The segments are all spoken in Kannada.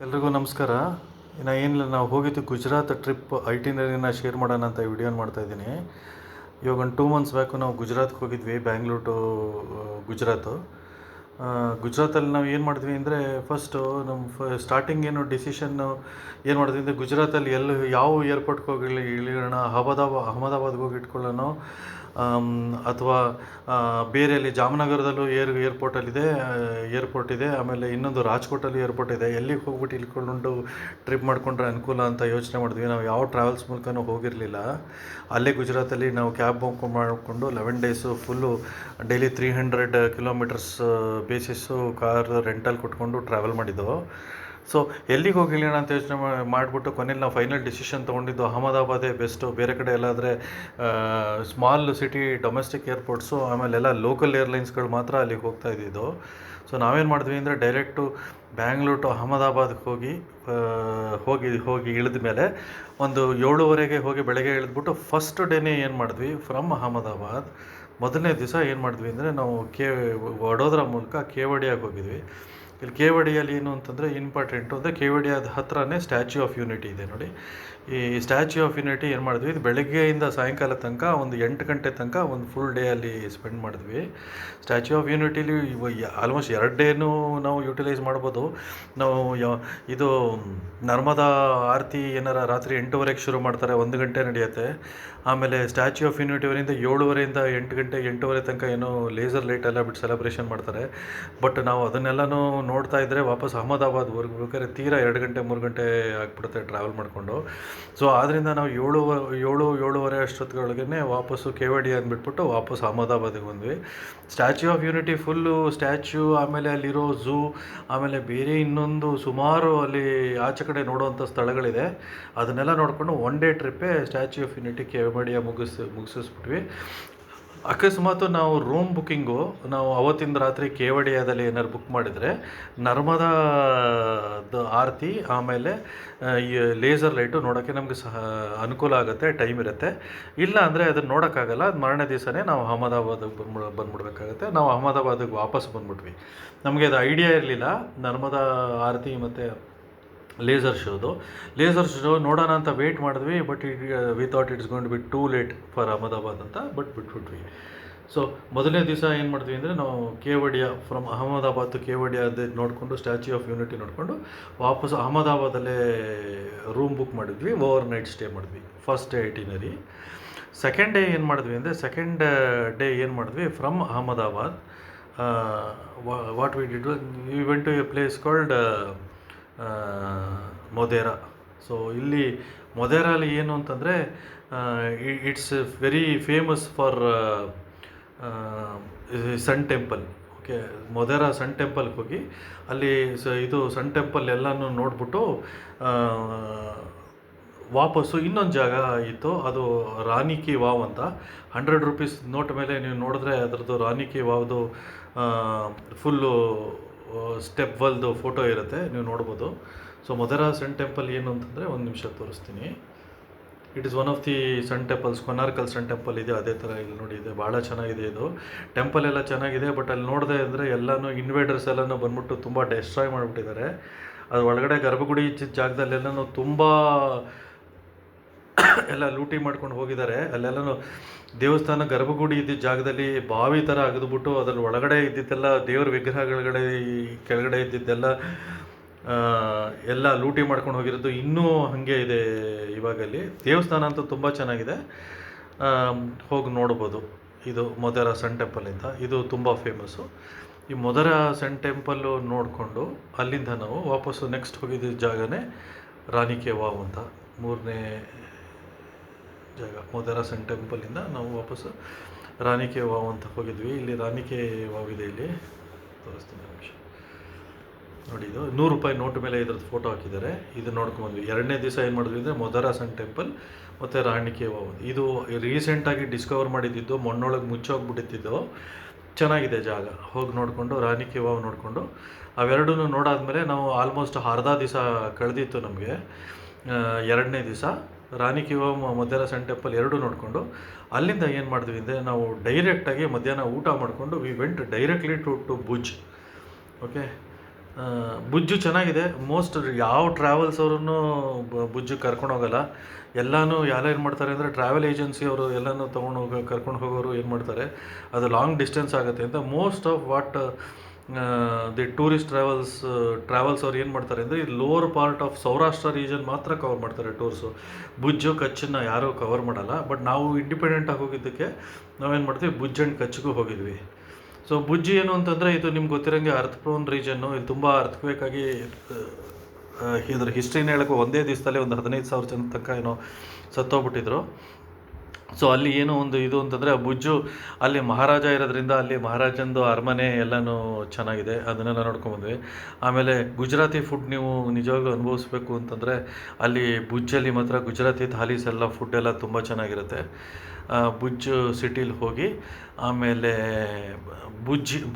ಎಲ್ರಿಗೂ ನಮಸ್ಕಾರ. ಏನಿಲ್ಲ, ನಾವು ಹೋಗಿದ್ದು ಗುಜರಾತ್ ಟ್ರಿಪ್ ಐಟಿನರಿನ ಶೇರ್ ಮಾಡೋಣ ಅಂತ ವಿಡಿಯೋನ ಮಾಡ್ತಾಯಿದ್ದೀನಿ. ಇವಾಗ ಒಂದು 2 ಮಂತ್ಸ್ ಬ್ಯಾಕು ನಾವು ಗುಜರಾತ್ಗೆ ಹೋಗಿದ್ವಿ, ಬ್ಯಾಂಗ್ಳೂರ್ ಟು ಗುಜರಾತು. ಗುಜರಾತಲ್ಲಿ ನಾವು ಏನು ಮಾಡಿದ್ವಿ ಅಂದರೆ, ಫಸ್ಟು ನಮ್ಮ ಸ್ಟಾರ್ಟಿಂಗ್ ಏನು ಡಿಸಿಷನ್ನು ಏನು ಮಾಡಿದ್ವಿ ಅಂದರೆ, ಗುಜರಾತಲ್ಲಿ ಯಾವ ಏರ್ಪೋರ್ಟ್ಗೆ ಹೋಗಿ ಇಳಿಯೋಣ, ಅಹಮದಾಬಾದ್ಗೆ ಹೋಗಿ ಇಟ್ಕೊಳ್ಳೋಣ, ಅಥವಾ ಬೇರೆಯಲ್ಲಿ ಜಾಮ್ನಗರದಲ್ಲೂ ಏರ್ಪೋರ್ಟ್ ಇದೆ, ಆಮೇಲೆ ಇನ್ನೊಂದು ರಾಜ್ಕೋಟಲ್ಲಿ ಏರ್ಪೋರ್ಟ್ ಇದೆ, ಎಲ್ಲಿಗೆ ಹೋಗ್ಬಿಟ್ಟು ಇಳ್ಕೊಂಡು ಟ್ರಿಪ್ ಮಾಡಿಕೊಂಡ್ರೆ ಅನುಕೂಲ ಅಂತ ಯೋಚನೆ ಮಾಡಿದ್ವಿ. ನಾವು ಯಾವ ಟ್ರಾವೆಲ್ಸ್ ಮೂಲಕನೂ ಹೋಗಿರಲಿಲ್ಲ. ಅಲ್ಲೇ ಗುಜರಾತಲ್ಲಿ ನಾವು ಕ್ಯಾಬ್ ಬುಕ್ ಮಾಡಿಕೊಂಡು 11 days full daily 300 kilometers basis car ರೆಂಟಲ್ಲಿ ಕೊಟ್ಕೊಂಡು ಟ್ರಾವೆಲ್ ಮಾಡಿದ್ದೆವು. ಸೊ ಎಲ್ಲಿಗೆ ಹೋಗಿ ಇಳಿಯೋಣ ಅಂತ ಯೋಚನೆ ಮಾಡಿಬಿಟ್ಟು ಕೊನೆಯಲ್ಲಿ ನಾವು ಫೈನಲ್ ಡಿಸಿಷನ್ ತೊಗೊಂಡಿದ್ದು ಅಹಮದಾಬಾದೇ ಬೆಸ್ಟು. ಬೇರೆ ಕಡೆ ಎಲ್ಲಾದರೆ ಸ್ಮಾಲ್ ಸಿಟಿ ಡೊಮೆಸ್ಟಿಕ್ ಏರ್ಪೋರ್ಟ್ಸು, ಆಮೇಲೆ ಎಲ್ಲ ಲೋಕಲ್ ಏರ್ಲೈನ್ಸ್ಗಳು ಮಾತ್ರ ಅಲ್ಲಿಗೆ ಹೋಗ್ತಾ ಇದ್ದಿದ್ದು. ಸೊ ನಾವೇನು ಮಾಡಿದ್ವಿ ಅಂದರೆ, ಡೈರೆಕ್ಟು ಬ್ಯಾಂಗ್ಳೂರ್ ಟು ಅಹಮದಾಬಾದ್ಗೆ ಹೋಗಿ ಇಳಿದ ಮೇಲೆ ಒಂದು 7:30ಗೆ ಹೋಗಿ ಬೆಳಗ್ಗೆ ಇಳಿದ್ಬಿಟ್ಟು ಫಸ್ಟ್ ಡೇನೇ ಏನು ಮಾಡಿದ್ವಿ, ಫ್ರಮ್ ಅಹಮದಾಬಾದ್ ಮೊದಲನೇ ದಿವಸ ಏನು ಮಾಡಿದ್ವಿ ಅಂದರೆ, ನಾವು ವಡೋದರ ಮೂಲಕ ಕೇವಡಿಯಾಗೆ ಹೋಗಿದ್ವಿ. ಇಲ್ಲಿ ಕೇವಡಿಯಲ್ಲಿ ಏನು ಅಂತಂದರೆ ಇಂಪಾರ್ಟೆಂಟು ಅಂದರೆ, ಕೇವಡಿಯಾದ ಹತ್ರನೇ ಸ್ಟ್ಯಾಚ್ಯೂ ಆಫ್ ಯೂನಿಟಿ ಇದೆ ನೋಡಿ. ಈ ಸ್ಟ್ಯಾಚ್ಯೂ ಆಫ್ ಯೂನಿಟಿ ಏನು ಮಾಡಿದ್ವಿ, ಇದು ಬೆಳಗ್ಗೆಯಿಂದ ಸಾಯಂಕಾಲ ತನಕ ಒಂದು 8 ಗಂಟೆ ತನಕ ಒಂದು ಫುಲ್ ಡೇ ಅಲ್ಲಿ ಸ್ಪೆಂಡ್ ಮಾಡಿದ್ವಿ. ಸ್ಟ್ಯಾಚ್ಯೂ ಆಫ್ ಯೂನಿಟಿಲಿ ಆಲ್ಮೋಸ್ಟ್ 2 ಡೇನೂ ನಾವು ಯೂಟಿಲೈಸ್ ಮಾಡ್ಬೋದು. ನಾವು ಇದು ನರ್ಮದಾ ಆರತಿ ಏನಾರ ರಾತ್ರಿ 8:30ಗೆ ಶುರು ಮಾಡ್ತಾರೆ, 1 ಗಂಟೆ ನಡೆಯುತ್ತೆ. ಆಮೇಲೆ ಸ್ಟ್ಯಾಚ್ಯೂ ಆಫ್ ಯೂನಿಟಿವರಿಂದ 7:30ಯಿಂದ 8 ಗಂಟೆ 8:30 ತನಕ ಏನೋ ಲೇಸರ್ ಲೈಟ್ ಎಲ್ಲ ಬಿಟ್ಟು ಸೆಲೆಬ್ರೇಷನ್ ಮಾಡ್ತಾರೆ. ಬಟ್ ನಾವು ಅದನ್ನೆಲ್ಲನೂ ನೋಡ್ತಾ ಇದ್ದರೆ ವಾಪಸ್ ಅಹಮದಾಬಾದ್ವರೆಗೆ ಬೇಕಾದ್ರೆ ತೀರಾ 2 ಗಂಟೆ 3 ಗಂಟೆ ಆಗಿಬಿಡುತ್ತೆ ಟ್ರಾವೆಲ್ ಮಾಡಿಕೊಂಡು. ಸೊ ಆದ್ದರಿಂದ ನಾವು 7:30 ಅಷ್ಟೊತ್ತಿಗೆ ವಾಪಸ್ಸು ಕೇವಡಿಯಾ ಅಂದ್ಬಿಟ್ಬಿಟ್ಟು ವಾಪಸ್ ಅಹಮದಾಬಾದಿಗೆ ಬಂದ್ವಿ. Statue of unity full statue, ಆಮೇಲೆ ಅಲ್ಲಿರೋ ಝೂ, ಆಮೇಲೆ ಬೇರೆ ಇನ್ನೊಂದು ಸುಮಾರು ಅಲ್ಲಿ ಆಚೆ ಕಡೆ ನೋಡುವಂಥ ಸ್ಥಳಗಳಿದೆ. ಅದನ್ನೆಲ್ಲ ನೋಡಿಕೊಂಡು 1 ಡೇ ಟ್ರಿಪ್ಪೇ ಸ್ಟ್ಯಾಚ್ಯೂ ಆಫ್ ಯೂನಿಟಿ ಕೇವಡಿಯಾ ಮುಗಿಸಿಸ್ಬಿಟ್ವಿ. ಅಕಸ್ಮಾತ್ ನಾವು ರೂಮ್ ಬುಕ್ಕಿಂಗು ನಾವು ಅವತ್ತಿನ ರಾತ್ರಿ ಕೇವಡಿಯಾದಲ್ಲಿ ಏನಾದ್ರು ಬುಕ್ ಮಾಡಿದರೆ ನರ್ಮದಾದ ಆರತಿ ಆಮೇಲೆ ಈ ಲೇಸರ್ ಲೈಟು ನೋಡೋಕ್ಕೆ ನಮಗೆ ಅನುಕೂಲ ಆಗುತ್ತೆ, ಟೈಮ್ ಇರುತ್ತೆ. ಇಲ್ಲ ಅಂದರೆ ಅದನ್ನು ನೋಡೋಕ್ಕಾಗಲ್ಲ, ಅದು ಮಾರನೇ ದಿವಸನೇ ನಾವು ಅಹಮದಾಬಾದಿಗೆ ಬಂದ್ಬಿಡ್ಬೇಕಾಗತ್ತೆ. ನಾವು ಅಹಮದಾಬಾದಿಗೆ ವಾಪಸ್ ಬಂದ್ಬಿಟ್ವಿ. ನಮಗೆ ಅದು ಐಡಿಯಾ ಇರಲಿಲ್ಲ ನರ್ಮದಾ ಆರತಿ ಮತ್ತು ಲೇಸರ್ ಶೋ ನೋಡೋಣ ಅಂತ ವೆಯ್ಟ್ ಮಾಡಿದ್ವಿ. But we thought it's going to be too late for Ahmedabad ಅಂತ, ಬಟ್ ಬಿಟ್ಬಿಟ್ವಿ. ಸೊ ಮೊದಲನೇ ದಿವಸ ಏನು ಮಾಡಿದ್ವಿ ಅಂದರೆ, ನಾವು ಕೇವಡಿಯಾ ಫ್ರಮ್ ಅಹಮದಾಬಾದ್ ಟು ಕೇವಡಿಯಾ ನೋಡಿಕೊಂಡು ಸ್ಟ್ಯಾಚ್ಯೂ ಆಫ್ ಯೂನಿಟಿ ನೋಡಿಕೊಂಡು ವಾಪಸ್ ಅಹಮದಾಬಾದಲ್ಲೇ ರೂಮ್ ಬುಕ್ ಮಾಡಿದ್ವಿ, ಓವರ್ ನೈಟ್ ಸ್ಟೇ ಮಾಡಿದ್ವಿ. First day itinerary. Second day ಏನು ಮಾಡಿದ್ವಿ, from Ahmedabad what we did, we went to a place called Modhera. So ಇಲ್ಲಿ ಮೊದೇರಲ್ಲಿ ಏನು ಅಂತಂದರೆ, it's very famous for sun temple. Okay, Modhera sun ಟೆಂಪಲ್ಗೆ ಹೋಗಿ ಅಲ್ಲಿ ಇದು ಸನ್ ಟೆಂಪಲ್ ಎಲ್ಲನೂ ನೋಡಿಬಿಟ್ಟು ವಾಪಸ್ಸು ಇನ್ನೊಂದು ಜಾಗ ಇತ್ತು, ಅದು ರಾಣಿ ಕಿ ವಾವ್ ಅಂತ. 100 ರೂಪೀಸ್ ನೋಟ್ ಮೇಲೆ ನೀವು ನೋಡಿದ್ರೆ ಅದರದ್ದು Rani ki ವಾವ್ದು full step ವಲ್ದು photo ಇರುತ್ತೆ, ನೀವು ನೋಡ್ಬೋದು. ಸೊ ಮೊದೇರಾ ಸನ್ ಟೆಂಪಲ್ ಏನು ಅಂತಂದರೆ, ಒಂದು ನಿಮಿಷ ತೋರಿಸ್ತೀನಿ. It is one of the sun temples. ಕೊನಾರ್ಕಲ್ ಸನ್ ಟೆಂಪಲ್ ಇದೆ, ಅದೇ ಥರ ಇಲ್ಲಿ ನೋಡಿ ಇದೆ. ಭಾಳ ಚೆನ್ನಾಗಿದೆ ಇದು ಟೆಂಪಲ್, ಎಲ್ಲ ಚೆನ್ನಾಗಿದೆ. ಬಟ್ ಅಲ್ಲಿ ನೋಡಿದೆ ಅಂದರೆ ಎಲ್ಲನೂ ಇನ್ವೇಡರ್ಸ್ ಎಲ್ಲನೂ ಬಂದ್ಬಿಟ್ಟು ತುಂಬ ಡೆಸ್ಟ್ರಾಯ್ ಮಾಡಿಬಿಟ್ಟಿದ್ದಾರೆ. ಅದು ಒಳಗಡೆ ಗರ್ಭಗುಡಿ ಇದ್ದಿದ್ದ ಜಾಗದಲ್ಲೆಲ್ಲನೂ ತುಂಬ ಎಲ್ಲ ಲೂಟಿ ಮಾಡ್ಕೊಂಡು ಹೋಗಿದ್ದಾರೆ. ಅಲ್ಲೆಲ್ಲನೂ ದೇವಸ್ಥಾನ ಗರ್ಭಗುಡಿ ಇದ್ದಿದ್ದ ಜಾಗದಲ್ಲಿ ಬಾವಿ ಥರ ಅಗೆದುಬಿಟ್ಟು ಅದ್ರಲ್ಲಿ ಒಳಗಡೆ ಇದ್ದಿದ್ದೆಲ್ಲ ದೇವ್ರ ವಿಗ್ರಹಗಳಗಡೆ ಕೆಳಗಡೆ ಇದ್ದಿದ್ದೆಲ್ಲ ಎಲ್ಲ ಲೂಟಿ ಮಾಡ್ಕೊಂಡು ಹೋಗಿರೋದು ಇನ್ನೂ ಹಾಗೆ ಇದೆ. ಇವಾಗಲ್ಲಿ ದೇವಸ್ಥಾನ ಅಂತೂ ತುಂಬ ಚೆನ್ನಾಗಿದೆ, ಹೋಗಿ ನೋಡ್ಬೋದು. ಇದು ಮೊದೇರಾ ಸನ್ ಟೆಂಪಲ್ ಅಂತ, ಇದು ತುಂಬ ಫೇಮಸ್ಸು. ಈ ಮೊದೇರಾ ಸನ್ ಟೆಂಪಲ್ಲು ನೋಡಿಕೊಂಡು ಅಲ್ಲಿಂದ ನಾವು ವಾಪಸ್ಸು ನೆಕ್ಸ್ಟ್ ಹೋಗಿದ್ದ ಜಾಗನೇ ರಾಣಿ ಕಿ ವಾವ್ ಅಂತ, 3ನೇ ಜಾಗ. ಮೊದೇರಾ ಸನ್ ಟೆಂಪಲಿಂದ ನಾವು ವಾಪಸ್ಸು ರಾಣಿ ಕಿ ವಾವ್ ಅಂತ ಹೋಗಿದ್ವಿ. ಇಲ್ಲಿ ರಾಣಿ ಕಿ ವಾವ್ ಇದೆ, ಇಲ್ಲಿ ತೋರಿಸ್ತೀನಿ ನಿಮಿಷ ನೋಡಿ. ಇದು 100 ರೂಪಾಯಿ ನೋಟ್ ಮೇಲೆ ಇದ್ರದ್ದು ಫೋಟೋ ಹಾಕಿದ್ದಾರೆ. ಇದು ನೋಡ್ಕೊಂಡ್ಬಂದ್ವಿ. 2ನೇ ದಿವಸ ಏನು ಮಾಡಿದ್ವಿ ಅಂದರೆ, ಮೊದೇರಾ ಸನ್ ಟೆಂಪಲ್ ಮತ್ತು ರಾಣಿ ಕಿ ವಾವ್. ಇದು ರೀಸೆಂಟಾಗಿ ಡಿಸ್ಕವರ್ ಮಾಡಿದ್ದು, ಮಣ್ಣೊಳಗೆ ಮುಚ್ಚೋಗ್ಬಿಟ್ಟಿದ್ದು. ಚೆನ್ನಾಗಿದೆ ಜಾಗ, ಹೋಗಿ ನೋಡಿಕೊಂಡು ರಾಣಿ ಕಿ ವಾವ್ ನೋಡಿಕೊಂಡು ಅವೆರಡೂ ನೋಡಾದ್ಮೇಲೆ ನಾವು ಆಲ್ಮೋಸ್ಟ್ ಅರ್ಧ ದಿವಸ ಕಳೆದಿತ್ತು ನಮಗೆ. 2ನೇ ದಿವಸ ರಾಣಿ ಕಿ ವಾವ್ ಮೊದೇರಾ ಸನ್ ಟೆಂಪಲ್ ಎರಡೂ ನೋಡಿಕೊಂಡು ಅಲ್ಲಿಂದ ಏನು ಮಾಡಿದ್ವಿ ಅಂದರೆ, ನಾವು ಡೈರೆಕ್ಟಾಗಿ ಮಧ್ಯಾಹ್ನ ಊಟ ಮಾಡಿಕೊಂಡು we went directly to Bhuj. Okay, Bhuj ಚೆನ್ನಾಗಿದೆ. ಮೋಸ್ಟ್ ಯಾವ ಟ್ರಾವೆಲ್ಸ್ ಅವ್ರನ್ನು ಬುಜ್ಜು ಕರ್ಕೊಂಡು ಹೋಗಲ್ಲ. ಎಲ್ಲನೂ ಯಾರೇನು ಮಾಡ್ತಾರೆ ಅಂದರೆ ಟ್ರಾವೆಲ್ ಏಜೆನ್ಸಿ ಅವರು ಎಲ್ಲನೂ ತೊಗೊಂಡು ಕರ್ಕೊಂಡು ಹೋಗೋರು ಏನು ಮಾಡ್ತಾರೆ, ಅದು ಲಾಂಗ್ ಡಿಸ್ಟೆನ್ಸ್ ಆಗುತ್ತೆ ಅಂತ most of what the tourist travels ಅವ್ರು ಏನು ಮಾಡ್ತಾರೆ ಅಂದರೆ ಈ lower part of Saurashtra region ಮಾತ್ರ ಕವರ್ ಮಾಡ್ತಾರೆ ಟೂರ್ಸು. ಭುಜ್ ಕಚ್ಚನ್ನು ಯಾರೂ ಕವರ್ ಮಾಡಲ್ಲ. ಬಟ್ ನಾವು ಇಂಡಿಪೆಂಡೆಂಟಾಗಿ ಹೋಗಿದ್ದಕ್ಕೆ ನಾವೇನು ಮಾಡ್ತೀವಿ, ಭುಜ್ ಆ್ಯಂಡ್ ಕಚ್ಗೂ ಹೋಗಿದ್ವಿ. ಸೊ ಭುಜ್ ಏನು ಅಂತಂದರೆ ಇದು ನಿಮ್ಗೆ ಗೊತ್ತಿರೋಂಗೆ ಅರ್ತ್ ಪ್ರೋನ್ ರೀಜನ್ನು. ಇಲ್ಲಿ ತುಂಬ ಅರ್ಥಕ್ವೇಕಾಗಿ ಇದ್ರ ಹಿಸ್ಟ್ರಿನ ಹೇಳೋಕೆ ಒಂದೇ ದಿವಸದಲ್ಲಿ ಒಂದು 15,000 ಜನ ತನಕ ಏನೋ ಸತ್ತೋಗ್ಬಿಟ್ಟಿದ್ರು. ಸೊ ಅಲ್ಲಿ ಏನೋ ಒಂದು ಇದು ಅಂತಂದರೆ ಭುಜ್ಜು ಅಲ್ಲಿ ಮಹಾರಾಜ ಇರೋದ್ರಿಂದ ಅಲ್ಲಿ ಮಹಾರಾಜಂದು ಅರಮನೆ ಎಲ್ಲನೂ ಚೆನ್ನಾಗಿದೆ, ಅದನ್ನೆಲ್ಲ ನೋಡ್ಕೊಂಬಂದ್ವಿ. ಆಮೇಲೆ ಗುಜರಾತಿ ಫುಡ್ ನೀವು ನಿಜವಾಗ್ಲೂ ಅನುಭವಿಸ್ಬೇಕು ಅಂತಂದರೆ ಅಲ್ಲಿ ಭುಜ್ಜಲ್ಲಿ ಮಾತ್ರ ಗುಜರಾತಿ ಥಾಲೀಸ್ ಎಲ್ಲ ಫುಡ್ ಎಲ್ಲ ತುಂಬ ಚೆನ್ನಾಗಿರುತ್ತೆ. ಭುಜ್ ಸಿಟಿಲಿ ಹೋಗಿ ಆಮೇಲೆ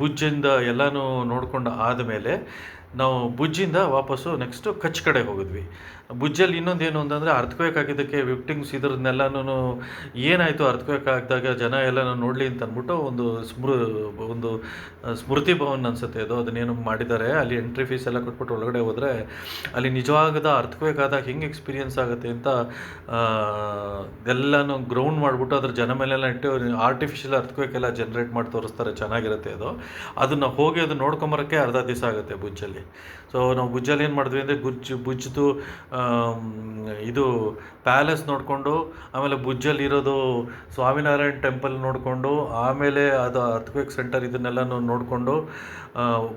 ಭುಜ್ಜಿಂದ ಎಲ್ಲನೂ ನೋಡ್ಕೊಂಡು ಆದಮೇಲೆ ನಾವು ಭುಜ್ಜಿಂದ ವಾಪಸ್ಸು ನೆಕ್ಸ್ಟು ಕಚ್ ಕಡೆ ಹೋಗಿದ್ವಿ. ಭುಜ್ಜಲ್ಲಿ ಇನ್ನೊಂದೇನು ಅಂತಂದರೆ ಅರ್ಥಕ್ವೇಕ್ ಆಗಿದ್ದಕ್ಕೆ ವಿಕ್ಟಿಮ್ಸ್ ಇದ್ರನ್ನೆಲ್ಲನೂ ಏನಾಯಿತು ಅರ್ಥಕ್ವೇಕ್ ಆಗಿದಾಗ ಜನ ಎಲ್ಲನೂ ನೋಡಲಿ ಅಂತ ಅಂದ್ಬಿಟ್ಟು ಒಂದು ಸ್ಮೃತಿ ಭವನ್ ಅನಿಸುತ್ತೆ ಅದು, ಅದನ್ನೇನು ಮಾಡಿದ್ದಾರೆ. ಅಲ್ಲಿ ಎಂಟ್ರಿ ಫೀಸ್ ಎಲ್ಲ ಕೊಟ್ಬಿಟ್ಟು ಒಳಗಡೆ ಹೋದರೆ ಅಲ್ಲಿ ನಿಜವಾದ ಅರ್ಥಕ್ವೇಕ್ ಆದಾಗ ಹೆಂಗೆ ಎಕ್ಸ್ಪೀರಿಯನ್ಸ್ ಆಗುತ್ತೆ ಅಂತ ಎಲ್ಲನೂ ಗ್ರೌಂಡ್ ಮಾಡಿಬಿಟ್ಟು ಅದ್ರ ಜನ ಮೇಲೆಲ್ಲ ಇಟ್ಟು ಆರ್ಟಿಫಿಷಿಯಲ್ ಅರ್ಥಕ್ವೇಕ್ ಎಲ್ಲ ಜನ್ರೇಟ್ ಮಾಡಿ ತೋರಿಸ್ತಾರೆ. ಚೆನ್ನಾಗಿರುತ್ತೆ ಅದು. ಅದನ್ನು ಹೋಗಿ ಅದು ನೋಡ್ಕೊಂಬರೋಕ್ಕೆ ಅರ್ಧ ದಿವಸ ಆಗುತ್ತೆ ಭುಜ್ಜಲ್ಲಿ. ಸೊ ನಾವು ಭುಜ್ಜಲ್ಲಿ ಏನು ಮಾಡಿದ್ವಿ ಅಂದರೆ ಭುಜ್ದು ಇದು ಪ್ಯಾಲೇಸ್ ನೋಡಿಕೊಂಡು, ಆಮೇಲೆ ಭುಜ್ಜಲ್ಲಿ ಇರೋದು ಸ್ವಾಮಿನಾರಾಯಣ್ ಟೆಂಪಲ್ ನೋಡಿಕೊಂಡು, ಆಮೇಲೆ ಅದು ಅರ್ಥಕ್ವೇಕ್ ಸೆಂಟರ್ ಇದನ್ನೆಲ್ಲ ನೋಡಿಕೊಂಡು,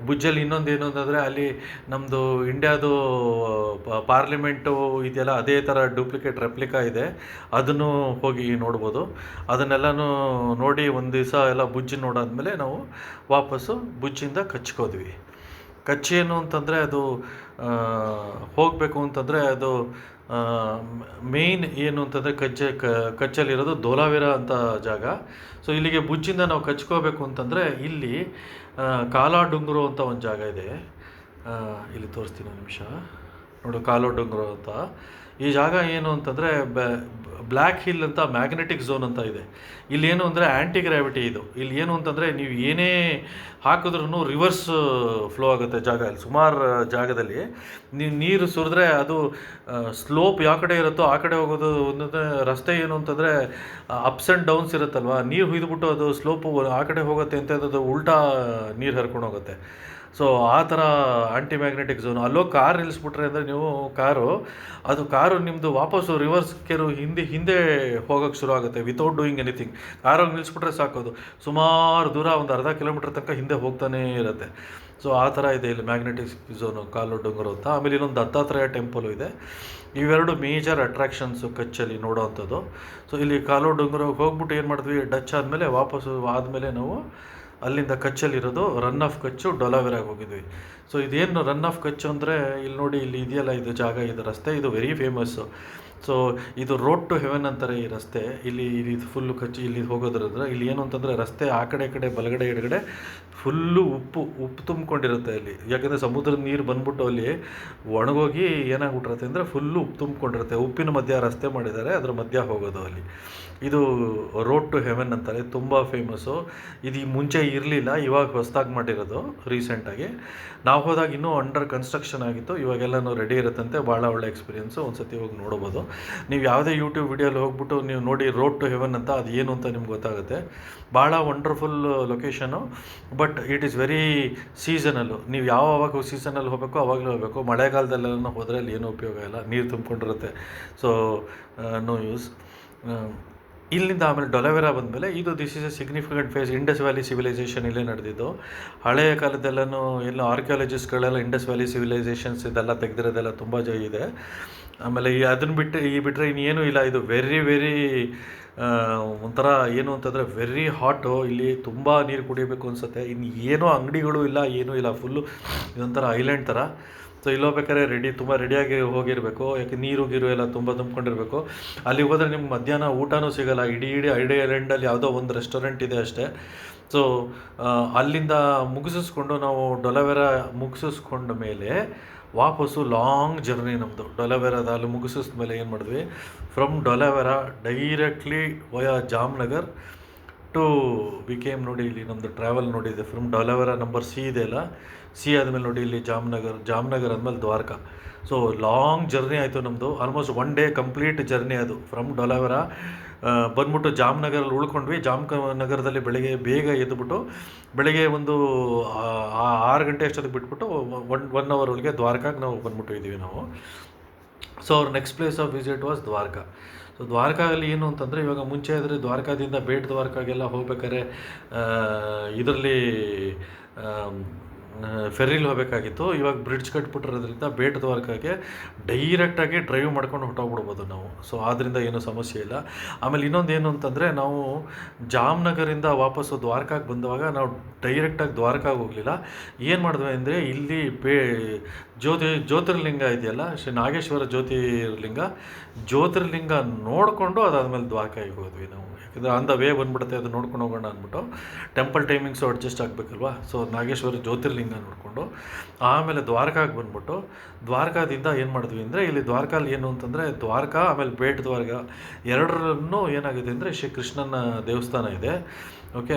ಭುಜ್ಜಲ್ಲಿ ಇನ್ನೊಂದು ಏನು ಅಂತಂದರೆ ಅಲ್ಲಿ ನಮ್ಮದು ಇಂಡಿಯಾದು ಪಾರ್ಲಿಮೆಂಟು ಇದೆಯಲ್ಲ ಅದೇ ಥರ ಡೂಪ್ಲಿಕೇಟ್ ರೆಪ್ಲಿಕಾ ಇದೆ, ಅದನ್ನು ಹೋಗಿ ನೋಡ್ಬೋದು. ಅದನ್ನೆಲ್ಲನೂ ನೋಡಿ ಒಂದು ದಿವಸ ಎಲ್ಲ ಭುಜ್ ನೋಡಾದ್ಮೇಲೆ ನಾವು ವಾಪಸ್ಸು ಭುಜ್ಜಿಂದ ಕಚ್ಕೋದ್ವಿ. ಕಚ್ ಏನು ಅಂತಂದರೆ ಅದು ಹೋಗಬೇಕು ಅಂತಂದರೆ ಅದು ಮೇಯ್ನ್ ಏನು ಅಂತಂದರೆ ಕಚ್ಚಲ್ಲಿರೋದು ಧೋಲಾವೀರ ಅಂತ ಜಾಗ. ಸೊ ಇಲ್ಲಿಗೆ ಭುಜ್ಜಿಂದ ನಾವು ಕಚ್ಕೋಬೇಕು ಅಂತಂದರೆ ಇಲ್ಲಿ ಕಾಲಾ ಡುಂಗ್ರು ಅಂತ ಒಂದು ಜಾಗ ಇದೆ. ಇಲ್ಲಿ ತೋರಿಸ್ತೀನಿ ಒಂದು ನಿಮಿಷ ನೋಡು, ಕಾಲಾ ಡುಂಗ್ರು ಅಂತ ಈ ಜಾಗ ಏನು ಅಂತಂದರೆ ಬ್ಲ್ಯಾಕ್ ಹಿಲ್ ಅಂತ ಮ್ಯಾಗ್ನೆಟಿಕ್ ಝೋನ್ ಅಂತ ಇದೆ. ಇಲ್ಲಿ ಏನು ಅಂದರೆ ಆ್ಯಂಟಿ ಗ್ರಾವಿಟಿ ಇದು. ಇಲ್ಲಿ ಏನು ಅಂತಂದರೆ ನೀವು ಏನೇ ಹಾಕಿದ್ರೂ ರಿವರ್ಸ್ ಫ್ಲೋ ಆಗುತ್ತೆ ಜಾಗ. ಇಲ್ಲಿ ಸುಮಾರು ಜಾಗದಲ್ಲಿ ನೀವು ನೀರು ಸುರಿದ್ರೆ ಅದು ಸ್ಲೋಪ್ ಯಾವ ಕಡೆ ಇರುತ್ತೋ ಆ ಕಡೆ ಹೋಗೋದು. ಒಂದೊಂದು ರಸ್ತೆ ಏನು ಅಂತಂದರೆ ಅಪ್ಸ್ ಆ್ಯಂಡ್ ಡೌನ್ಸ್ ಇರುತ್ತಲ್ವ, ನೀರು ಹುಯ್ದುಬಿಟ್ಟು ಅದು ಸ್ಲೋಪು ಆ ಕಡೆ ಹೋಗುತ್ತೆ ಅಂತ ಅದು ಉಲ್ಟಾ ನೀರು ಹರ್ಕೊಂಡು ಹೋಗುತ್ತೆ. ಸೊ ಆ ಥರ ಆಂಟಿ ಮ್ಯಾಗ್ನೆಟಿಕ್ ಝೋನು. ಅಲ್ಲೋಗಿ ಕಾರ್ ನಿಲ್ಲಿಸ್ಬಿಟ್ರೆ ಅಂದರೆ ನೀವು ಕಾರು ನಿಮ್ಮದು ವಾಪಸ್ಸು ರಿವರ್ಸ್ ಕೇರು ಹಿಂದೆ ಹೋಗೋಕ್ಕೆ ಶುರು ಆಗುತ್ತೆ ವಿತೌಟ್ ಡೂಯಿಂಗ್ ಎನಿಥಿಂಗ್. ಕಾರೋಗಿ ನಿಲ್ಲಿಸ್ಬಿಟ್ರೆ ಸಾಕೋದು ಸುಮಾರು ದೂರ ಒಂದು ಅರ್ಧ ಕಿಲೋಮೀಟ್ರ್ ತನಕ ಹಿಂದೆ ಹೋಗ್ತಾನೇ ಇರುತ್ತೆ. ಸೊ ಆ ಥರ ಇದೆ ಇಲ್ಲಿ ಮ್ಯಾಗ್ನೆಟಿಕ್ ಝೋನು ಕಾಲಾ ಡುಂಗ್ರು ಅಂತ. ಆಮೇಲೆ ಇನ್ನೊಂದು ದತ್ತಾತ್ರೇಯ ಟೆಂಪಲು ಇದೆ. ಇವೆರಡು ಮೇಜರ್ ಅಟ್ರಾಕ್ಷನ್ಸು ಕಚ್ಚಲ್ಲಿ ನೋಡೋವಂಥದ್ದು. ಸೊ ಇಲ್ಲಿ ಕಾಲಾ ಡುಂಗ್ರಿಗೆ ಹೋಗ್ಬಿಟ್ಟು ಏನು ಮಾಡಿದ್ವಿ, ಡಚ್ ಆದಮೇಲೆ ವಾಪಸ್ಸು ಆದಮೇಲೆ ನಾವು ಅಲ್ಲಿಂದ ಕಚ್ಚಲ್ಲಿರೋದು ರನ್ ಆಫ್ ಕಚ್ಚು ಡೊಲಾವೆರಾಗೆ ಹೋಗಿದ್ವಿ. ಸೊ ಇದೇನು ರನ್ ಆಫ್ ಕಚ್ಚು ಅಂದರೆ ಇಲ್ಲಿ ನೋಡಿ, ಇಲ್ಲಿ ಇದೆಯಲ್ಲ ಇದು ಜಾಗ, ಇದು ರಸ್ತೆ, ಇದು ವೆರಿ ಫೇಮಸ್ಸು. ಸೊ ಇದು ರೋಡ್ ಟು ಹೆವೆನ್ ಅಂತಾರೆ ಈ ರಸ್ತೆ. ಇಲ್ಲಿ ಫುಲ್ಲು ಕಚ್ಚಿ ಇಲ್ಲಿ ಹೋಗೋದ್ರಿಂದ ಇಲ್ಲಿ ಏನು ಅಂತಂದರೆ ರಸ್ತೆ ಆ ಕಡೆ ಬಲಗಡೆ ಎಡಗಡೆ ಫುಲ್ಲು ಉಪ್ಪು ತುಂಬಿಕೊಂಡಿರುತ್ತೆ ಅಲ್ಲಿ. ಯಾಕೆಂದರೆ ಸಮುದ್ರದ ನೀರು ಬಂದ್ಬಿಟ್ಟು ಅಲ್ಲಿ ಒಣಗೋಗಿ ಏನಾಗ್ಬಿಟ್ಟಿರುತ್ತೆ ಅಂದರೆ ಫುಲ್ಲು ಉಪ್ಪು ತುಂಬಿಕೊಂಡಿರುತ್ತೆ. ಉಪ್ಪಿನ ಮಧ್ಯ ರಸ್ತೆ ಮಾಡಿದ್ದಾರೆ, ಅದ್ರ ಮಧ್ಯ ಹೋಗೋದು ಅಲ್ಲಿ. ಇದು ರೋಡ್ ಟು ಹೆವೆನ್ ಅಂತಾರೆ, ತುಂಬ ಫೇಮಸ್ಸು. ಇದು ಮುಂಚೆ ಇರಲಿಲ್ಲ, ಇವಾಗ ಹೊಸದಾಗಿ ಮಾಡಿರೋದು ರೀಸೆಂಟಾಗಿ. ನಾವು ಹೋದಾಗ ಇನ್ನೂ ಅಂಡರ್ ಕನ್ಸ್ಟ್ರಕ್ಷನ್ ಆಗಿತ್ತು, ಇವಾಗೆಲ್ಲನೂ ರೆಡಿ ಇರುತ್ತಂತೆ. ಭಾಳ ಒಳ್ಳೆ ಎಕ್ಸ್ಪೀರಿಯೆನ್ಸು, ಒಂದು ಸತಿ ಹೋಗಿ ನೋಡ್ಬೋದು. ನೀವು ಯಾವುದೇ ಯೂಟ್ಯೂಬ್ ವಿಡಿಯೋಲಿ ಹೋಗ್ಬಿಟ್ಟು ನೀವು ನೋಡಿ ರೋಡ್ ಟು ಹೆವೆನ್ ಅಂತ, ಅದು ಏನು ಅಂತ ನಿಮ್ಗೆ ಗೊತ್ತಾಗುತ್ತೆ. ಭಾಳ wonderful location. But it is very seasonal. ನೀವು ಯಾವಾಗ ಸೀಸನಲ್ಲಿ ಹೋಗಬೇಕು ಆವಾಗಲೂ ಹೋಗಬೇಕು. ಮಳೆಗಾಲದಲ್ಲೆಲ್ಲ ಹೋದರೆ ಅಲ್ಲಿ ಏನೂ ಉಪಯೋಗ ಇಲ್ಲ, ನೀರು ತುಂಬಿಕೊಂಡಿರುತ್ತೆ. So no use. ಇಲ್ಲಿಂದ ಆಮೇಲೆ ಡೊಲಾವೆರಾ ಬಂದಮೇಲೆ this is a significant phase. Indus valley civilisation ಇಲ್ಲೇ ನಡೆದಿದ್ದು. ಹಳೆಯ ಕಾಲದೆಲ್ಲನೂ ಎಲ್ಲ ಆರ್ಕಿಯಾಲಜಿಸ್ಟ್ಗಳೆಲ್ಲ ಇಂಡಸ್ ವ್ಯಾಲಿ ಸಿವಿಲೈಸೇಷನ್ಸ್ ಇದೆಲ್ಲ ತೆಗೆದಿರೋದೆಲ್ಲ ತುಂಬ ಇದೆ. ಆಮೇಲೆ ಅದನ್ನು ಬಿಟ್ಟರೆ ಇನ್ನೇನೂ ಇಲ್ಲ. ಇದು ವೆರಿ ಒಂಥರ ಏನು ಅಂತಂದರೆ ವೆರಿ ಹಾಟು. ಇಲ್ಲಿ ತುಂಬ ನೀರು ಕುಡಿಯಬೇಕು ಅನಿಸುತ್ತೆ. ಇನ್ನು ಏನೂ ಅಂಗಡಿಗಳು ಇಲ್ಲ, ಏನೂ ಇಲ್ಲ, ಫುಲ್ಲು ಇದೊಂಥರ ಐಲ್ಯಾಂಡ್ ಥರ. ಸೊ ಇಲ್ಲಿ ಹೋಗ್ಬೇಕಾದ್ರೆ ತುಂಬ ರೆಡಿಯಾಗಿ ಹೋಗಿರಬೇಕು, ಯಾಕೆ ನೀರು ಎಲ್ಲ ತುಂಬ ತುಂಬ್ಕೊಂಡಿರಬೇಕು. ಅಲ್ಲಿ ಹೋದರೆ ನಿಮ್ಗೆ ಮಧ್ಯಾಹ್ನ ಊಟನೂ ಸಿಗೋಲ್ಲ. ಇಡೀ ಐಲ್ಯಾಂಡಲ್ಲಿ ಯಾವುದೋ ಒಂದು ರೆಸ್ಟೋರೆಂಟ್ ಇದೆ ಅಷ್ಟೇ. ಸೊ ಅಲ್ಲಿಂದ ಮುಗಿಸಿಸ್ಕೊಂಡು ನಾವು ಡೊಲಾವೆರಾ ಮುಗಿಸಿಸ್ಕೊಂಡ ಮೇಲೆ ವಾಪಸ್ಸು ಲಾಂಗ್ ಜರ್ನಿ ನಮ್ಮದು. ಡೊಲಾವೆರಾದ ಅಲ್ಲಿ ಮುಗಿಸಿದ ಮೇಲೆ ಏನು ಮಾಡಿದ್ವಿ, from Dholavira directly via Jamnagar to V K M ನೋಡಿ, ಇಲ್ಲಿ ನಮ್ಮದು ಟ್ರಾವೆಲ್ ನೋಡಿದೆ ಫ್ರಮ್ ಡೊಲವರ ನಂಬರ್ ಸಿ ಇದೆಯಲ್ಲ, ಸಿ ಆದಮೇಲೆ ನೋಡಿ ಇಲ್ಲಿ ಜಾಮ್ನಗರ್ ಆದಮೇಲೆ ದ್ವಾರಕಾ. ಸೊ ಲಾಂಗ್ ಜರ್ನಿ ಆಯಿತು ನಮ್ಮದು, ಆಲ್ಮೋಸ್ಟ್ 1 ಡೇ ಕಂಪ್ಲೀಟ್ ಜರ್ನಿ ಅದು. ಫ್ರಮ್ ಡೊಲವರ ಬಂದ್ಬಿಟ್ಟು ಜಾಮ್ನಗರಲ್ಲಿ ಉಳ್ಕೊಂಡ್ವಿ. ನಗರದಲ್ಲಿ ಬೆಳಗ್ಗೆ ಬೇಗ ಎದ್ದುಬಿಟ್ಟು ಬೆಳಗ್ಗೆ ಒಂದು 6 ಗಂಟೆ ಅಷ್ಟೊತ್ತಿಗೆ ಬಿಟ್ಬಿಟ್ಟು 1 ಅವರ್ ಒಳಗೆ ದ್ವಾರಕಾಗೆ ನಾವು ಬಂದ್ಬಿಟ್ಟಿದ್ದೀವಿ ನಾವು. ಸೊ ಅವ್ರ next place of visit was Dwarka. So ದ್ವಾರಕಾದಲ್ಲಿ ಏನು ಅಂತಂದರೆ, ಇವಾಗ ಮುಂಚೆ ಆದರೆ ದ್ವಾರಕಾದಿಂದ ಬೇಟ್ ದ್ವಾರಕಾಗೆಲ್ಲ ಹೋಗ್ಬೇಕಾದ್ರೆ ಇದರಲ್ಲಿ ಫೆರ್ರಿಲಿ ಹೋಗಬೇಕಾಗಿತ್ತು. ಇವಾಗ ಬ್ರಿಡ್ಜ್ ಕಟ್ಬಿಟ್ಟಿರೋದ್ರಿಂದ ಬೇಟ್ ದ್ವಾರಕಾಗೆ ಡೈರೆಕ್ಟಾಗಿ ಡ್ರೈವ್ ಮಾಡ್ಕೊಂಡು ಹೊಟ್ಟೋಗ್ಬಿಡ್ಬೋದು ನಾವು. ಸೊ ಆದ್ದರಿಂದ ಏನೂ ಸಮಸ್ಯೆ ಇಲ್ಲ. ಆಮೇಲೆ ಇನ್ನೊಂದು ಏನು ಅಂತಂದರೆ, ನಾವು ಜಾಮ್ನಗರಿಂದ ವಾಪಸ್ಸು ದ್ವಾರಕಾಗೆ ಬಂದವಾಗ ನಾವು ಡೈರೆಕ್ಟಾಗಿ ದ್ವಾರಕಾಗೆ ಹೋಗಲಿಲ್ಲ. ಏನು ಮಾಡಿದ್ವಿ ಅಂದರೆ, ಇಲ್ಲಿ ಜ್ಯೋತಿರ್ಲಿಂಗ ಇದೆಯಲ್ಲ, ಶ್ರೀ ನಾಗೇಶ್ವರ ಜ್ಯೋತಿರ್ಲಿಂಗ ನೋಡಿಕೊಂಡು ಅದಾದಮೇಲೆ ದ್ವಾರಕಾಗೆ ಹೋದ್ವಿ ನಾವು. ಯಾಕಂದರೆ ಆನ್ ದ ವೇ ಬಂದ್ಬಿಡುತ್ತೆ, ಅದು ನೋಡ್ಕೊಂಡು ಹೋಗೋಣ ಅಂದ್ಬಿಟ್ಟು. ಟೆಂಪಲ್ ಟೈಮಿಂಗ್ಸು ಅಡ್ಜಸ್ಟ್ ಆಗಬೇಕಲ್ವ. ಸೊ ನಾಗೇಶ್ವರ ಜ್ಯೋತಿರ್ಲಿಂಗ ನೋಡಿಕೊಂಡು ಆಮೇಲೆ ದ್ವಾರಕಾಗೆ ಬಂದ್ಬಿಟ್ಟು, ದ್ವಾರಕಾದಿಂದ ಏನು ಮಾಡಿದ್ವಿ ಅಂದರೆ, ಇಲ್ಲಿ ದ್ವಾರಕಾಲಿ ಏನು ಅಂತಂದರೆ ದ್ವಾರಕಾ ಆಮೇಲೆ ಬೇಟ್ ದ್ವಾರಕಾ ಎರಡರಲ್ಲೂ ಏನಾಗಿದೆ ಅಂದರೆ ಶ್ರೀ ಕೃಷ್ಣನ ದೇವಸ್ಥಾನ ಇದೆ. ಓಕೆ,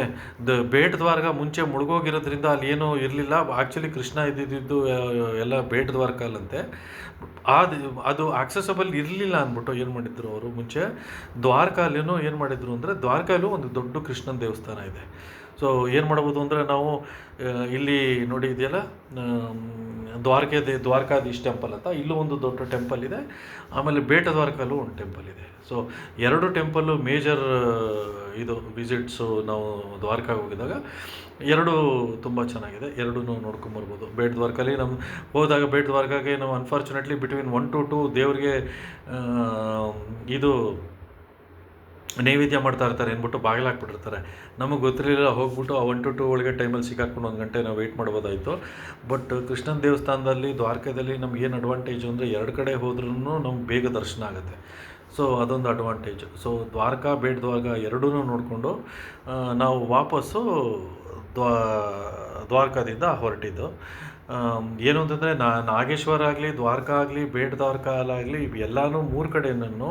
ಬೇಟ್ ದ್ವಾರಕ ಮುಂಚೆ ಮುಳುಗೋಗಿರೋದ್ರಿಂದ ಅಲ್ಲಿ ಏನೂ ಇರಲಿಲ್ಲ. ಆ್ಯಕ್ಚುಲಿ ಕೃಷ್ಣ ಇದ್ದಿದ್ದು ಎಲ್ಲ ಬೇಟ್ ದ್ವಾರಕಲ್ಲಂತೆ. ಅದು ಆಕ್ಸೆಸಬಲ್ ಇರಲಿಲ್ಲ ಅಂದ್ಬಿಟ್ಟು ಏನು ಮಾಡಿದ್ರು ಅವರು ಮುಂಚೆ ದ್ವಾರಕಾಲಿನೂ ಏನು ಮಾಡಿದ್ರು ಅಂದರೆ, ದ್ವಾರಕಾಲೂ ಒಂದು ದೊಡ್ಡ ಕೃಷ್ಣನ ದೇವಸ್ಥಾನ ಇದೆ. ಸೊ ಏನು ಮಾಡ್ಬೋದು ಅಂದರೆ, ನಾವು ಇಲ್ಲಿ ನೋಡಿ ಇದೆಯಲ್ಲ ದ್ವಾರಕಾಧೀಶ್ ಟೆಂಪಲ್ ಅಂತ, ಇಲ್ಲೂ ಒಂದು ದೊಡ್ಡ ಟೆಂಪಲ್ ಇದೆ. ಆಮೇಲೆ ಬೇಟ ದ್ವಾರಕಲ್ಲೂ ಒಂದು ಟೆಂಪಲ್ ಇದೆ. ಸೊ 2 ಟೆಂಪಲ್ಲು ಮೇಜರ್ ಇದು ವಿಸಿಟ್ಸು ನಾವು ದ್ವಾರಕಾಗೆ ಹೋಗಿದಾಗ 2 ತುಂಬ ಚೆನ್ನಾಗಿದೆ. 2 ನೋಡ್ಕೊಂಬರ್ಬೋದು. ಬೇಟ್ ದ್ವಾರಕಲ್ಲಿ ಹೋದಾಗ ಬೇಟ್ ದ್ವಾರಕಾಗೆ ನಾವು ಅನ್ಫಾರ್ಚುನೇಟ್ಲಿ ಬಿಟ್ವೀನ್ 1 to 2 ದೇವರಿಗೆ ಇದು ನೈವೇದ್ಯ ಮಾಡ್ತಾ ಇರ್ತಾರೆ ಅಂದ್ಬಿಟ್ಟು ಬಾಗಿಲಾಕ್ಬಿಟ್ಟಿರ್ತಾರೆ. ನಮಗೆ ಗೊತ್ತಿರಲಿಲ್ಲ. ಹೋಗ್ಬಿಟ್ಟು ಆ 1 to 2 ಒಳಗೆ ಟೈಮಲ್ಲಿ ಸಿಕ್ಕಾಕೊಂಡು 1 ಗಂಟೆ ನಾವು ವೆಯ್ಟ್ ಮಾಡ್ಬೋದಾಯಿತು. ಬಟ್ ಕೃಷ್ಣನ ದೇವಸ್ಥಾನದಲ್ಲಿ ದ್ವಾರಕದಲ್ಲಿ ನಮಗೇನು ಅಡ್ವಾಂಟೇಜು ಅಂದರೆ, 2 ಕಡೆ ಹೋದ್ರೂ ನಮ್ಗೆ ಬೇಗ ದರ್ಶನ ಆಗುತ್ತೆ. ಸೊ ಅದೊಂದು ಅಡ್ವಾಂಟೇಜ್. ಸೊ ದ್ವಾರಕಾ ಬೇಟ್ ದ್ವಾರಕ ಎರಡೂ ನೋಡಿಕೊಂಡು ನಾವು ವಾಪಸ್ಸು ದ್ವಾರಕಾದಿಂದ ಹೊರಟಿದ್ದು. ಏನು ಅಂತಂದರೆ, ನಾಗೇಶ್ವರ ಆಗಲಿ, ದ್ವಾರಕಾ ಆಗಲಿ, ಬೇಟ್ ದ್ವಾರಕಾಲಾಗಲಿ, ಎಲ್ಲನೂ 3 ಕಡೆನೂ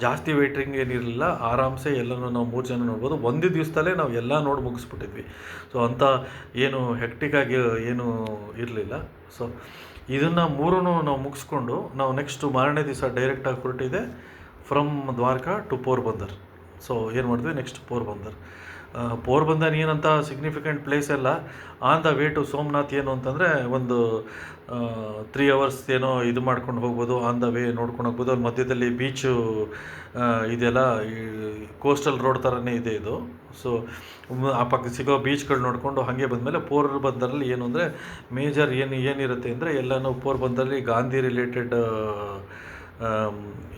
ಜಾಸ್ತಿ ವೇಟಿಂಗ್ ಏನಿರಲಿಲ್ಲ. ಆರಾಮ್ಸೆ ಎಲ್ಲನೂ ನಾವು 3 ಜನ ನೋಡ್ಬೋದು. ಒಂದು ದಿವಸದಲ್ಲೇ ನಾವು ಎಲ್ಲ ನೋಡಿ ಮುಗಿಸ್ಬಿಟ್ಟಿದ್ವಿ. ಸೊ ಅಂಥ ಏನು ಹೆಕ್ಟಿಕ್ಕಾಗಿ ಏನೂ ಇರಲಿಲ್ಲ. ಸೊ ಇದನ್ನು 3 ನಾವು ಮುಗಿಸ್ಕೊಂಡು ನಾವು ನೆಕ್ಸ್ಟು ಮಾರನೇ ದಿವಸ ಡೈರೆಕ್ಟಾಗಿ ಹೊರಟಿದೆ from Dwarka to Porbandar. So ಏನು ಮಾಡಿದ್ವಿ, ನೆಕ್ಸ್ಟ್ ಪೋರ್ಬಂದರ್ ಏನಂತ ಸಿಗ್ನಿಫಿಕೆಂಟ್ ಪ್ಲೇಸ್ ಎಲ್ಲ. On the way to Somnath ಏನು ಅಂತಂದರೆ, ಒಂದು 3 hours ಏನೋ ಇದು ಮಾಡ್ಕೊಂಡು ಹೋಗ್ಬೋದು. ಆನ್ ದ ವೇ ನೋಡ್ಕೊಂಡು ಹೋಗ್ಬೋದು. ಅಲ್ಲಿ ಮಧ್ಯದಲ್ಲಿ ಬೀಚು ಇದೆಲ್ಲ ಈ ಕೋಸ್ಟಲ್ ರೋಡ್ ಥರನೇ ಇದೆ ಇದು. ಸೊ ಆ ಪಕ್ಕ ಸಿಗೋ ಬೀಚ್ಗಳು ನೋಡಿಕೊಂಡು ಹಾಗೆ ಬಂದಮೇಲೆ ಪೋರ್ಬಂದರಲ್ಲಿ ಏನು ಅಂದರೆ ಮೇಜರ್ ಏನಿರುತ್ತೆ ಅಂದರೆ, ಎಲ್ಲನೂ ಪೋರ್ಬಂದರಲ್ಲಿ ಗಾಂಧಿ ರಿಲೇಟೆಡ್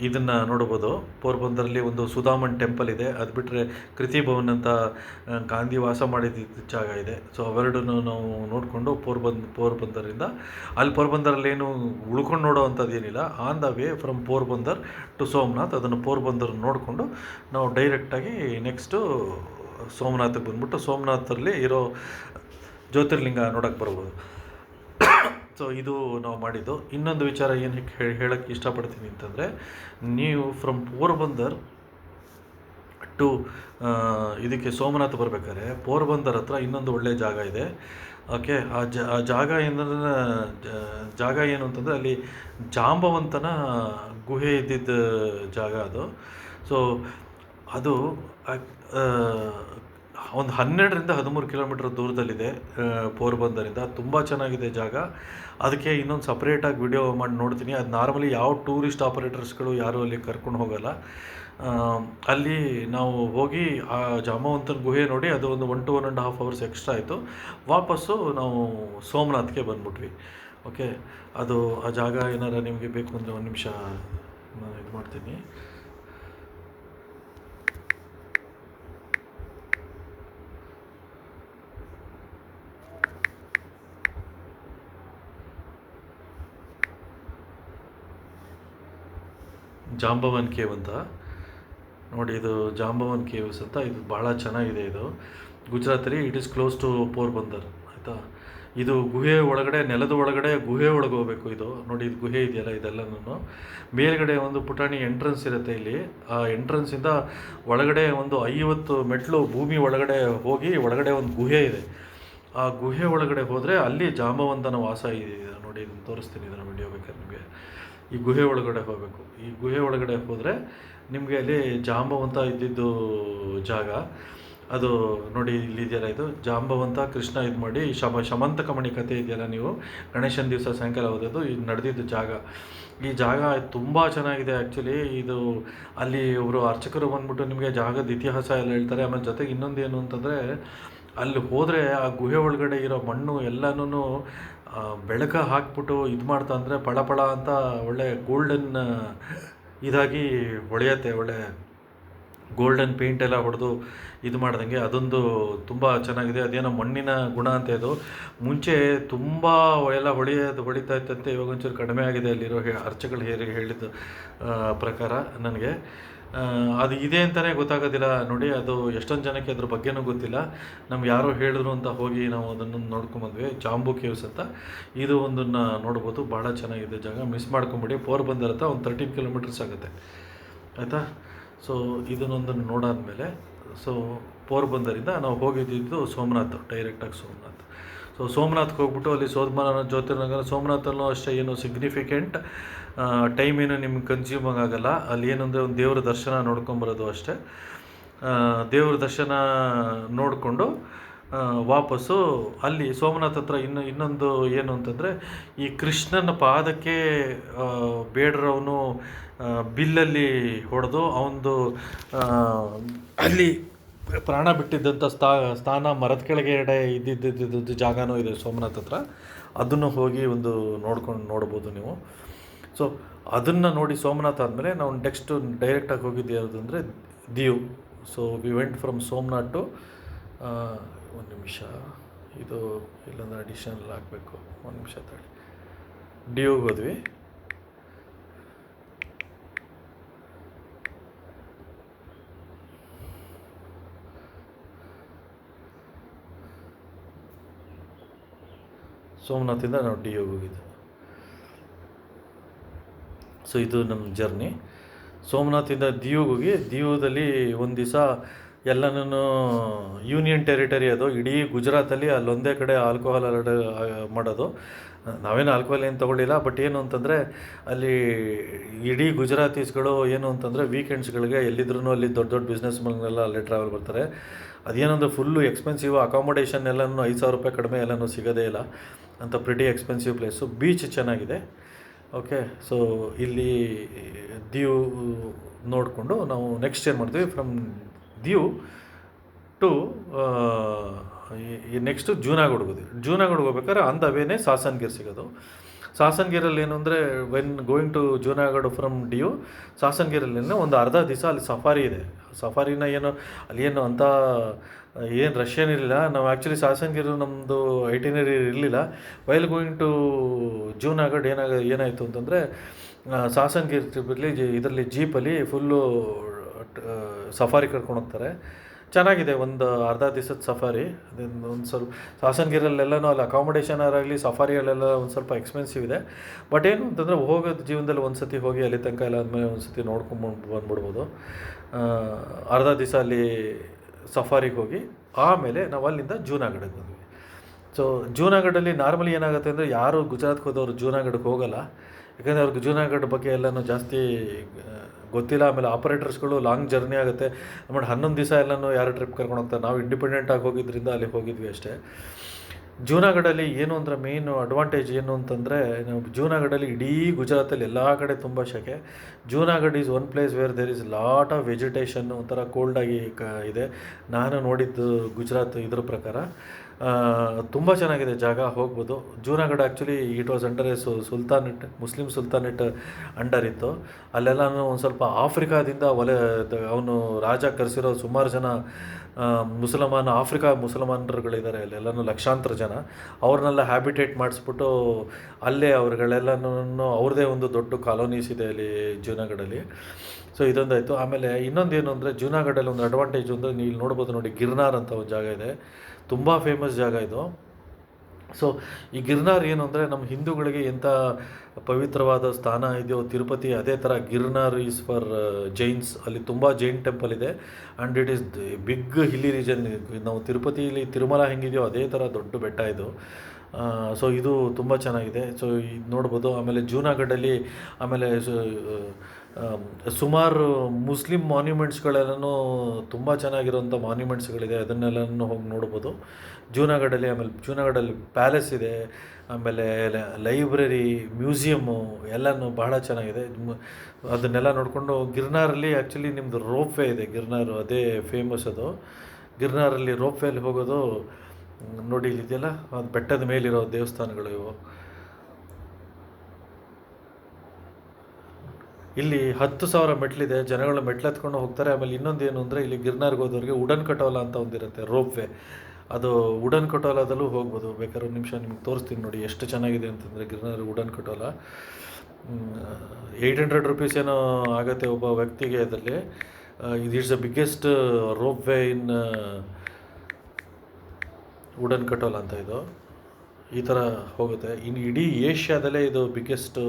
ಇದನ್ನು ನೋಡ್ಬೋದು. ಪೋರ್ಬಂದರಲ್ಲಿ ಒಂದು ಸುಧಾಮನ್ ಟೆಂಪಲ್ ಇದೆ. ಅದು ಬಿಟ್ಟರೆ ಕೃತಿ ಭವನ್ ಅಂತ ಗಾಂಧಿ ವಾಸ ಮಾಡಿದ ಜಾಗ ಇದೆ. ಸೊ ಅವೆರಡನ್ನು ನಾವು ನೋಡಿಕೊಂಡು ಪೋರ್ಬಂದರಿಂದ ಅಲ್ಲಿ ಪೋರ್ಬಂದರಲ್ಲಿ ಏನು ಉಳ್ಕೊಂಡು ನೋಡೋ ಅಂಥದ್ದು ಏನಿಲ್ಲ. On the way from Porbandar to Somnath, ಅದನ್ನು ಪೋರ್ಬಂದರ್ ನೋಡಿಕೊಂಡು ನಾವು ಡೈರೆಕ್ಟಾಗಿ ನೆಕ್ಸ್ಟು ಸೋಮನಾಥಕ್ಕೆ ಬಂದ್ಬಿಟ್ಟು ಸೋಮನಾಥಲ್ಲಿ ಇರೋ ಜ್ಯೋತಿರ್ಲಿಂಗ ನೋಡೋಕ್ಕೆ ಬರ್ಬೋದು. ಸೊ ಇದು ನಾವು ಮಾಡಿದ್ದು. ಇನ್ನೊಂದು ವಿಚಾರ ಏನು ಹೇಳೋಕ್ಕೆ ಇಷ್ಟಪಡ್ತೀನಿ ಅಂತಂದರೆ, ನೀವು ಫ್ರಮ್ ಪೋರ್ಬಂದರ್ ಟು ಇದಕ್ಕೆ ಸೋಮನಾಥ್ ಬರಬೇಕಾದ್ರೆ ಪೋರ್ಬಂದರ್ ಹತ್ರ ಇನ್ನೊಂದು ಒಳ್ಳೆಯ ಜಾಗ ಇದೆ. ಓಕೆ, ಆ ಜಾಗ ಏನು ಅಂತಂದರೆ, ಅಲ್ಲಿ ಜಾಂಬವಂತನ ಗುಹೆ ಇದ್ದಿದ್ದ ಜಾಗ ಅದು. ಸೊ ಅದು ಒಂದು 12-13 ಕಿಲೋಮೀಟ್ರ್ ದೂರದಲ್ಲಿದೆ ಪೋರ್ಬಂದರಿಂದ. ತುಂಬ ಚೆನ್ನಾಗಿದೆ ಜಾಗ. ಅದಕ್ಕೆ ಇನ್ನೊಂದು ಸಪ್ರೇಟಾಗಿ ವಿಡಿಯೋ ಮಾಡಿ ನೋಡ್ತೀನಿ. ಅದು ನಾರ್ಮಲಿ ಯಾವ ಟೂರಿಸ್ಟ್ ಆಪರೇಟರ್ಸ್ಗಳು ಯಾರೂ ಅಲ್ಲಿ ಕರ್ಕೊಂಡು ಹೋಗೋಲ್ಲ. ಅಲ್ಲಿ ನಾವು ಹೋಗಿ ಆ ಜಾಂಬವಂತನ ಗುಹೆ ನೋಡಿ ಅದು ಒಂದು 1 to 1.5 hours ಎಕ್ಸ್ಟ್ರಾ ಆಯಿತು. ವಾಪಸ್ಸು ನಾವು ಸೋಮನಾಥ್ಗೆ ಬಂದ್ಬಿಟ್ವಿ. ಓಕೆ, ಅದು ಆ ಜಾಗ ಏನಾರ ನಿಮಗೆ ಬೇಕು ಅಂದರೆ 1 ನಿಮಿಷ ನಾನು ಇದು ಮಾಡ್ತೀನಿ. ಜಾಂಬವನ್ ಕೇವ್ ಅಂತ ನೋಡಿ, ಇದು ಜಾಂಬವನ್ ಕೇವ್ಸ್ ಅಂತ. ಇದು ಭಾಳ ಚೆನ್ನಾಗಿದೆ. ಇದು ಗುಜರಾತಲ್ಲಿ it is close to Porbandar ಆಯಿತಾ. ಇದು ಗುಹೆ ಒಳಗಡೆ, ನೆಲದ ಒಳಗಡೆ ಗುಹೆ ಒಳಗೆ ಹೋಗ್ಬೇಕು. ಇದು ನೋಡಿ, ಇದು ಗುಹೆ ಇದೆಯಲ್ಲ, ಇದೆಲ್ಲನೂ ಮೇಲ್ಗಡೆ ಒಂದು ಪುಟಾಣಿ ಎಂಟ್ರೆನ್ಸ್ ಇರುತ್ತೆ ಇಲ್ಲಿ. ಆ ಎಂಟ್ರೆನ್ಸಿಂದ ಒಳಗಡೆ ಒಂದು 50 ಮೆಟ್ಲು ಭೂಮಿ ಒಳಗಡೆ ಹೋಗಿ ಒಳಗಡೆ ಒಂದು ಗುಹೆ ಇದೆ. ಆ ಗುಹೆ ಒಳಗಡೆ ಹೋದರೆ ಅಲ್ಲಿ ಜಾಂಬವಂತನ ವಾಸ ಇದೆ. ನೋಡಿ, ಇದನ್ನು ತೋರಿಸ್ತೀನಿ, ಇದನ್ನು ವಿಡಿಯೋ ಬೇಕಾದ್ರೆ ನಿಮಗೆ. ಈ ಗುಹೆ ಒಳಗಡೆ ಹೋಗಬೇಕು. ಈ ಗುಹೆ ಒಳಗಡೆ ಹೋದರೆ ನಿಮಗೆ ಅಲ್ಲಿ ಜಾಂಬವಂತ ಇದ್ದಿದ್ದು ಜಾಗ ಅದು ನೋಡಿ. ಇಲ್ಲಿದೆಯಲ್ಲ, ಇದು ಜಾಂಬವಂತ ಕೃಷ್ಣ ಇದು ಮಾಡಿ ಶಮಂತಕ ಮಣಿ ಕಥೆ ಇದೆಯಲ್ಲ, ನೀವು ಗಣೇಶನ ದಿವಸ ಸಾಯಂಕಾಲ ಓದೋದು, ಇದು ನಡೆದಿದ್ದು ಜಾಗ. ಈ ಜಾಗ ತುಂಬ ಚೆನ್ನಾಗಿದೆ ಆ್ಯಕ್ಚುಲಿ. ಇದು ಅಲ್ಲಿ ಒಬ್ಬರು ಅರ್ಚಕರು ಬಂದ್ಬಿಟ್ಟು ನಿಮಗೆ ಜಾಗದ ಇತಿಹಾಸ ಎಲ್ಲ ಹೇಳ್ತಾರೆ. ಆಮೇಲೆ ಜೊತೆಗೆ ಇನ್ನೊಂದು ಏನು ಅಂತಂದರೆ, ಅಲ್ಲಿ ಹೋದರೆ ಆ ಗುಹೆ ಒಳಗಡೆ ಇರೋ ಮಣ್ಣು ಎಲ್ಲನೂ ಬೆಳಕ ಹಾಕ್ಬಿಟ್ಟು ಇದು ಮಾಡ್ತಾ ಅಂದರೆ ಪಳ ಅಂತ ಒಳ್ಳೆ ಗೋಲ್ಡನ್ ಇದಾಗಿ ಹೊಳೆಯತ್ತೆ. ಒಳ್ಳೆ ಗೋಲ್ಡನ್ ಪೇಂಟ್ ಎಲ್ಲ ಹೊಡೆದು ಇದು ಮಾಡ್ದಂಗೆ ಅದೊಂದು ತುಂಬ ಚೆನ್ನಾಗಿದೆ. ಅದೇನೋ ಮಣ್ಣಿನ ಗುಣ ಅಂತ. ಇದು ಮುಂಚೆ ತುಂಬ ಎಲ್ಲ ಹೊಳಿತಾ ಇತ್ತಂತೆ. ಇವಾಗ ಒಂಚೂರು ಕಡಿಮೆ ಆಗಿದೆ ಅಲ್ಲಿರೋ ಅರ್ಚಗಳು ಹೇಳಿದ ಪ್ರಕಾರ. ನನಗೆ ಅದು ಇದೆ ಅಂತಲೇ ಗೊತ್ತಾಗೋದಿಲ್ಲ ನೋಡಿ. ಅದು ಎಷ್ಟೊಂದು ಜನಕ್ಕೆ ಅದ್ರ ಬಗ್ಗೆನೂ ಗೊತ್ತಿಲ್ಲ. ನಮ್ಗೆ ಯಾರೋ ಹೇಳಿದ್ರು ಅಂತ ಹೋಗಿ ನಾವು ಅದನ್ನು ನೋಡ್ಕೊಂಬಂದ್ವಿ. ಜಾಂಬು ಕೇವ್ಸ್ ಅಂತ. ಇದು ಒಂದನ್ನು ನೋಡ್ಬೋದು, ಭಾಳ ಚೆನ್ನಾಗಿದೆ ಜಾಗ. ಮಿಸ್ ಮಾಡ್ಕೊಂಬಿಡಿ. ಪೋರ್ಬಂದರ್ ಹತ್ರ ಒಂದು 13 ಕಿಲೋಮೀಟರ್ಸ್ ಆಗುತ್ತೆ, ಆಯಿತಾ. ಸೊ ಇದನ್ನೊಂದನ್ನು ನೋಡಾದ್ಮೇಲೆ, ಸೊ ಪೋರ್ಬಂದರಿಂದ ನಾವು ಹೋಗಿದ್ದು ಸೋಮನಾಥ್, ಡೈರೆಕ್ಟಾಗಿ ಸೋಮನಾಥ್. ಸೊ ಸೋಮನಾಥ್ಗೆ ಹೋಗ್ಬಿಟ್ಟು ಅಲ್ಲಿ ಸೋಮನಾಥ ಜ್ಯೋತಿರ್ನಗರ, ಸೋಮನಾಥಲ್ಲೂ ಅಷ್ಟೇ ಏನು ಸಿಗ್ನಿಫಿಕೆಂಟ್ ಟೈಮ್ ಏನು ನಿಮ್ಗೆ ಕನ್ಸ್ಯೂಮ್ ಆಗಲ್ಲ. ಅಲ್ಲಿ ಏನಂದರೆ ಒಂದು ದೇವ್ರ ದರ್ಶನ ನೋಡ್ಕೊಂಬರೋದು ಅಷ್ಟೇ. ದೇವ್ರ ದರ್ಶನ ನೋಡಿಕೊಂಡು ವಾಪಸ್ಸು ಅಲ್ಲಿ ಸೋಮನಾಥ್ ಹತ್ರ ಇನ್ನೊಂದು ಏನು ಅಂತಂದರೆ, ಈ ಕೃಷ್ಣನ ಪಾದಕ್ಕೆ ಬೇಡ್ರವನು ಬಿಲ್ಲಲ್ಲಿ ಹೊಡೆದು ಅವನದು ಅಲ್ಲಿ ಪ್ರಾಣ ಬಿಟ್ಟಿದ್ದಂಥ ಸ್ಥಾನ ಮರದ ಕೆಳಗೆ ಇದ್ದಿದ್ದು ಜಾಗನೂ ಇದೆ ಸೋಮನಾಥ್ ಹತ್ರ. ಅದನ್ನು ಹೋಗಿ ಒಂದು ನೋಡ್ಬೋದು ನೀವು. ಸೊ ಅದನ್ನು ನೋಡಿ ಸೋಮನಾಥ್ ಆದಮೇಲೆ ನಾವು ನೆಕ್ಸ್ಟು ಡೈರೆಕ್ಟಾಗಿ ಹೋಗಿದ್ದು ಯಾವುದು ಅಂದರೆ Diu. So we went from Somnath to, ಒಂದು ನಿಮಿಷ, ಇದು ಇಲ್ಲಂದ್ರೆ ಅಡಿಷನಲ್ ಹಾಕಬೇಕು, ಒಂದು ನಿಮಿಷ ತಳಿ. ಡ್ಯೂಗೆ ಹೋದ್ವಿ. ಸೋಮನಾಥಿಂದ ನಾವು ಡಿಯೋಗೆ ಹೋಗಿದ್ದು. ಸೊ ಇದು ನಮ್ಮ ಜರ್ನಿ. ಸೋಮನಾಥಿಂದ ದೀವ್ಗೆ ಹೋಗಿ, ದೀವದಲ್ಲಿ ಒಂದು ದಿವಸ ಎಲ್ಲನೂ ಯೂನಿಯನ್ ಟೆರಿಟರಿ ಅದು. ಇಡೀ ಗುಜರಾತಲ್ಲಿ ಅಲ್ಲೊಂದೇ ಕಡೆ ಆಲ್ಕೋಹಾಲ್ ಮಾಡೋದು. ನಾವೇನು ಆಲ್ಕೋಹಾಲ್ ಏನು ತೊಗೊಳ್ಳಿಲ್ಲ. ಬಟ್ ಏನು ಅಂತಂದರೆ ಅಲ್ಲಿ ಇಡೀ ಗುಜರಾತೀಸ್ಗಳು ಏನು ಅಂತಂದರೆ ವೀಕೆಂಡ್ಸ್ಗಳಿಗೆ ಎಲ್ಲಿದ್ರೂ ಅಲ್ಲಿ ದೊಡ್ಡ ದೊಡ್ಡ ಬಿಸ್ನೆಸ್ಮನ್ನೆಲ್ಲ ಅಲ್ಲೇ ಟ್ರಾವೆಲ್ ಬರ್ತಾರೆ. ಅದೇನಂದ್ರೆ ಫುಲ್ಲು ಎಕ್ಸ್ಪೆನ್ಸಿವ್. ಅಕಾಮಡೇಷನ್ ಎಲ್ಲನೂ 5,000 ರೂಪಾಯಿ ಕಡಿಮೆ ಎಲ್ಲನೂ ಸಿಗೋದೇ ಇಲ್ಲ ಅಂತ. Pretty expensive place. ಬೀಚ್ ಚೆನ್ನಾಗಿದೆ. ಓಕೆ. ಸೊ ಇಲ್ಲಿ ದೀವ್ ನೋಡಿಕೊಂಡು ನಾವು ನೆಕ್ಸ್ಟ್ ಏನು ಮಾಡ್ತೀವಿ, ಫ್ರಮ್ ದೀವ್ ಟು ನೆಕ್ಸ್ಟು ಜೂನಾಗಢ್ಗೆ ಹೋದ್ವಿ. ಜೂನಾಗಢ್ಗೆ ಹೋಗ್ಬೇಕಾದ್ರೆ ಆನ್ ದ ವೇನೇ ಸಾಸನ್ಗಿರ್ ಸಿಗೋದು. ಸಾಸನ್ಗಿರಲ್ಲಿ ಏನು ಅಂದರೆ, when going to Junagadh from Diu, ಸಾಸನ್ಗಿರಲ್ಲಿ ಒಂದು ಅರ್ಧ ದಿವಸ ಅಲ್ಲಿ ಸಫಾರಿ ಇದೆ. ಸಫಾರಿನ ಏನು ಅಲ್ಲಿ ಏನು ಅಂತ ಏನು ರಶ್ ಏನಿರಲಿಲ್ಲ. ನಾವು ಆ್ಯಕ್ಚುಲಿ ಸಾಸನ್ಗಿರ್ ನಮ್ಮದು ಐಟಿನರಿ ಇರಲಿಲ್ಲ. ವೈಲ್ ಗೋಯಿಂಗ್ ಟು ಜೂನಾಗಢ್ ಏನಾಯಿತು ಅಂತಂದರೆ, ಸಾಸನ್ಗಿರ್ ಟ್ರಿಪ್ಪಲ್ಲಿ ಇದರಲ್ಲಿ ಜೀಪಲ್ಲಿ ಫುಲ್ಲು ಸಫಾರಿ ಕರ್ಕೊಂಡು ಹೋಗ್ತಾರೆ. ಚೆನ್ನಾಗಿದೆ. ಒಂದು ಅರ್ಧ ದಿವಸದ ಸಫಾರಿ. ಅದನ್ನು ಒಂದು ಸ್ವಲ್ಪ ಸಾಸನ್ಗಿರಲ್ಲೆಲ್ಲನೂ ಅಲ್ಲಿ ಅಕಾಮಡೇಷನ್ ಆಗಲಿ ಸಫಾರಿಯಲ್ಲೆಲ್ಲ ಒಂದು ಸ್ವಲ್ಪ ಎಕ್ಸ್ಪೆನ್ಸಿವ್ ಇದೆ. ಬಟ್ ಏನು ಅಂತಂದರೆ, ಹೋಗೋದು ಜೀವನದಲ್ಲಿ ಒಂದು ಸತಿ ಹೋಗಿ ಅಲ್ಲಿ ತನಕ ಎಲ್ಲ ಆದಮೇಲೆ ಒಂದು ಸತಿ ನೋಡ್ಕೊಂಡು ಬಂದ್ಬಿಡ್ಬೋದು. ಅರ್ಧ ದಿವಸ ಅಲ್ಲಿ ಸಫಾರಿಗೆ ಹೋಗಿ ಆಮೇಲೆ ನಾವು ಅಲ್ಲಿಂದ ಜೂನಾಗಢ್ಗೆ ಬಂದ್ವಿ. ಸೊ ಜೂನಾಗಢಲ್ಲಿ ನಾರ್ಮಲಿ ಏನಾಗುತ್ತೆ ಅಂದರೆ, ಯಾರು ಗುಜರಾತ್ಗೆ ಹೋದವರು ಜೂನಾಗಢ್ಗೆ ಹೋಗಲ್ಲ. ಯಾಕಂದರೆ ಅವ್ರಿಗೆ ಜೂನಾಗಢ್ ಬಗ್ಗೆ ಎಲ್ಲನೂ ಜಾಸ್ತಿ ಗೊತ್ತಿಲ್ಲ. ಆಮೇಲೆ ಆಪರೇಟರ್ಸ್ಗಳು ಲಾಂಗ್ ಜರ್ನಿ ಆಗುತ್ತೆ. ಆಮೇಲೆ 11 ದಿವಸ ಎಲ್ಲನೂ ಯಾರು ಟ್ರಿಪ್ ಕರ್ಕೊಂಡು ಹೋಗ್ತಾರೆ. ನಾವು ಇಂಡಿಪೆಂಡೆಂಟಾಗಿ ಹೋಗಿದ್ದರಿಂದ ಅಲ್ಲಿ ಹೋಗಿದ್ವಿ ಅಷ್ಟೇ. ಜೂನಾಗಢಲ್ಲಿ ಏನು ಅಂದರೆ ಮೇಯ್ನು ಅಡ್ವಾಂಟೇಜ್ ಏನು ಅಂತಂದರೆ, ನಾವು ಜೂನಾಗಢಲ್ಲಿ ಇಡೀ ಗುಜರಾತಲ್ಲಿ ಎಲ್ಲ ಕಡೆ ತುಂಬ ಸೆಕೆ. Junagadh is one place where there is lot of vegetation. ಒಂಥರ ಕೋಲ್ಡಾಗಿ ಇದೆ. ನಾನು ನೋಡಿದ್ದು ಗುಜರಾತ್ ಇದ್ರ ಪ್ರಕಾರ ತುಂಬ ಚೆನ್ನಾಗಿದೆ ಜಾಗ, ಹೋಗ್ಬೋದು. Junagadh actually it was under A ಸುಲ್ತಾನೇಟ್, Muslim ಸುಲ್ತಾನೇಟ್ under ಇತ್ತು. ಅಲ್ಲೆಲ್ಲನೂ ಒಂದು ಸ್ವಲ್ಪ ಆಫ್ರಿಕಾದಿಂದ ಅವನು ರಾಜ ಕರೆಸಿರೋ ಸುಮಾರು ಜನ ಆಫ್ರಿಕಾ ಮುಸಲ್ಮಾನರುಗಳಿದ್ದಾರೆ. ಅಲ್ಲೆಲ್ಲನೂ ಲಕ್ಷಾಂತರ ಜನ. ಅವ್ರನ್ನೆಲ್ಲ ಹ್ಯಾಬಿಟೇಟ್ ಮಾಡಿಸ್ಬಿಟ್ಟು ಅಲ್ಲೇ ಅವ್ರುಗಳೆಲ್ಲನೂ ಅವ್ರದ್ದೇ ಒಂದು ದೊಡ್ಡ ಕಾಲೋನೀಸ್ ಇದೆ ಅಲ್ಲಿ ಜೂನಾಗಢಲ್ಲಿ. ಸೊ ಇದೊಂದಾಯಿತು. ಆಮೇಲೆ ಇನ್ನೊಂದೇನು ಅಂದರೆ, ಜೂನಾಗಢಲ್ಲಿ ಒಂದು ಅಡ್ವಾಂಟೇಜ್ ಅಂದರೆ, ನೀವು ಇಲ್ಲಿ ನೋಡ್ಬೋದು ನೋಡಿ, ಗಿರ್ನಾರ್ ಅಂತ ಒಂದು ಜಾಗ ಇದೆ. ತುಂಬ ಫೇಮಸ್ ಜಾಗ ಇದು. ಸೊ ಈ ಗಿರ್ನಾರ್ ಏನು ಅಂದರೆ ನಮ್ಮ ಹಿಂದೂಗಳಿಗೆ ಎಂಥ ಪವಿತ್ರವಾದ ಸ್ಥಾನ ಇದೆಯೋ ತಿರುಪತಿ, ಅದೇ ಥರ ಗಿರ್ನಾರ್ ಈಸ್ ಫಾರ್ ಜೈನ್ಸ್. ಅಲ್ಲಿ ತುಂಬ ಜೈನ್ ಟೆಂಪಲ್ ಇದೆ and it is big hilly region. ನಾವು ತಿರುಪತಿಲಿ ತಿರುಮಲ ಹೆಂಗಿದೆಯೋ ಅದೇ ಥರ ದೊಡ್ಡ ಬೆಟ್ಟ ಇದು. ಸೊ ಇದು ತುಂಬ ಚೆನ್ನಾಗಿದೆ. ಸೊ ಇದು ನೋಡ್ಬೋದು. ಆಮೇಲೆ ಜೂನಾಗಢಲ್ಲಿ ಆಮೇಲೆ ಸುಮಾರು ಮುಸ್ಲಿಂ ಮಾನ್ಯುಮೆಂಟ್ಸ್ಗಳೆಲ್ಲನೂ ತುಂಬ ಚೆನ್ನಾಗಿರೋಂಥ ಮಾನ್ಯುಮೆಂಟ್ಸ್ಗಳಿದೆ, ಅದನ್ನೆಲ್ಲನೂ ಹೋಗಿ ನೋಡ್ಬೋದು ಜೂನಾಗಢಲ್ಲಿ. ಆಮೇಲೆ ಜೂನಾಗಢಲ್ಲಿ ಪ್ಯಾಲೇಸ್ ಇದೆ, ಆಮೇಲೆ ಲೈಬ್ರರಿ, ಮ್ಯೂಸಿಯಮ್ಮು ಎಲ್ಲನೂ ಬಹಳ ಚೆನ್ನಾಗಿದೆ. ಅದನ್ನೆಲ್ಲ ನೋಡಿಕೊಂಡು ಗಿರ್ನಾರಲ್ಲಿ ಆ್ಯಕ್ಚುಲಿ ನಿಮ್ಮದು ರೋಪ್ ವೇ ಇದೆ. ಗಿರ್ನಾರು ಅದೇ ಫೇಮಸ್ ಅದು. ಗಿರ್ನಾರಲ್ಲಿ ರೋಪ್ ವೇಲಿ ಹೋಗೋದು ನೋಡಿ, ಇಲ್ಲಿದೆಯಲ್ಲ ಅದು ಬೆಟ್ಟದ ಮೇಲಿರೋ ದೇವಸ್ಥಾನಗಳು ಇವು. ಇಲ್ಲಿ 10,000 ಮೆಟ್ಲಿದೆ, ಜನಗಳು ಮೆಟ್ಲು ಹತ್ಕೊಂಡು ಹೋಗ್ತಾರೆ. ಆಮೇಲೆ ಇನ್ನೊಂದು ಏನು ಅಂದರೆ ಇಲ್ಲಿ ಗಿರ್ನಾರ್ಗೆ ಹೋದವ್ರಿಗೆ ಉಡನ್ ಕಟೋಲ ಅಂತ ಒಂದಿರುತ್ತೆ ರೋಪ್ ವೇ. ಅದು ಉಡನ್ ಕಟೋಲಾದಲ್ಲೂ ಹೋಗ್ಬೋದು. ಬೇಕಾದ್ರೆ ಒಂದು ನಿಮಿಷ ನಿಮ್ಗೆ ತೋರಿಸ್ತೀನಿ ನೋಡಿ ಎಷ್ಟು ಚೆನ್ನಾಗಿದೆ ಅಂತಂದರೆ ಗಿರ್ನಾರ್ ಉಡನ್ ಕಟೋಲ. 800 ರುಪೀಸ್ ಏನೋ ಆಗುತ್ತೆ ಒಬ್ಬ ವ್ಯಕ್ತಿಗೆ. ಅದರಲ್ಲಿ ಇದು it's the biggest ropeway in Udan Khatola ಅಂತ. ಇದು ಈ ಥರ ಹೋಗುತ್ತೆ. ಇನ್ನು ಇಡೀ ಏಷ್ಯಾದಲ್ಲೇ ಇದು ಬಿಗ್ಗೆಸ್ಟ್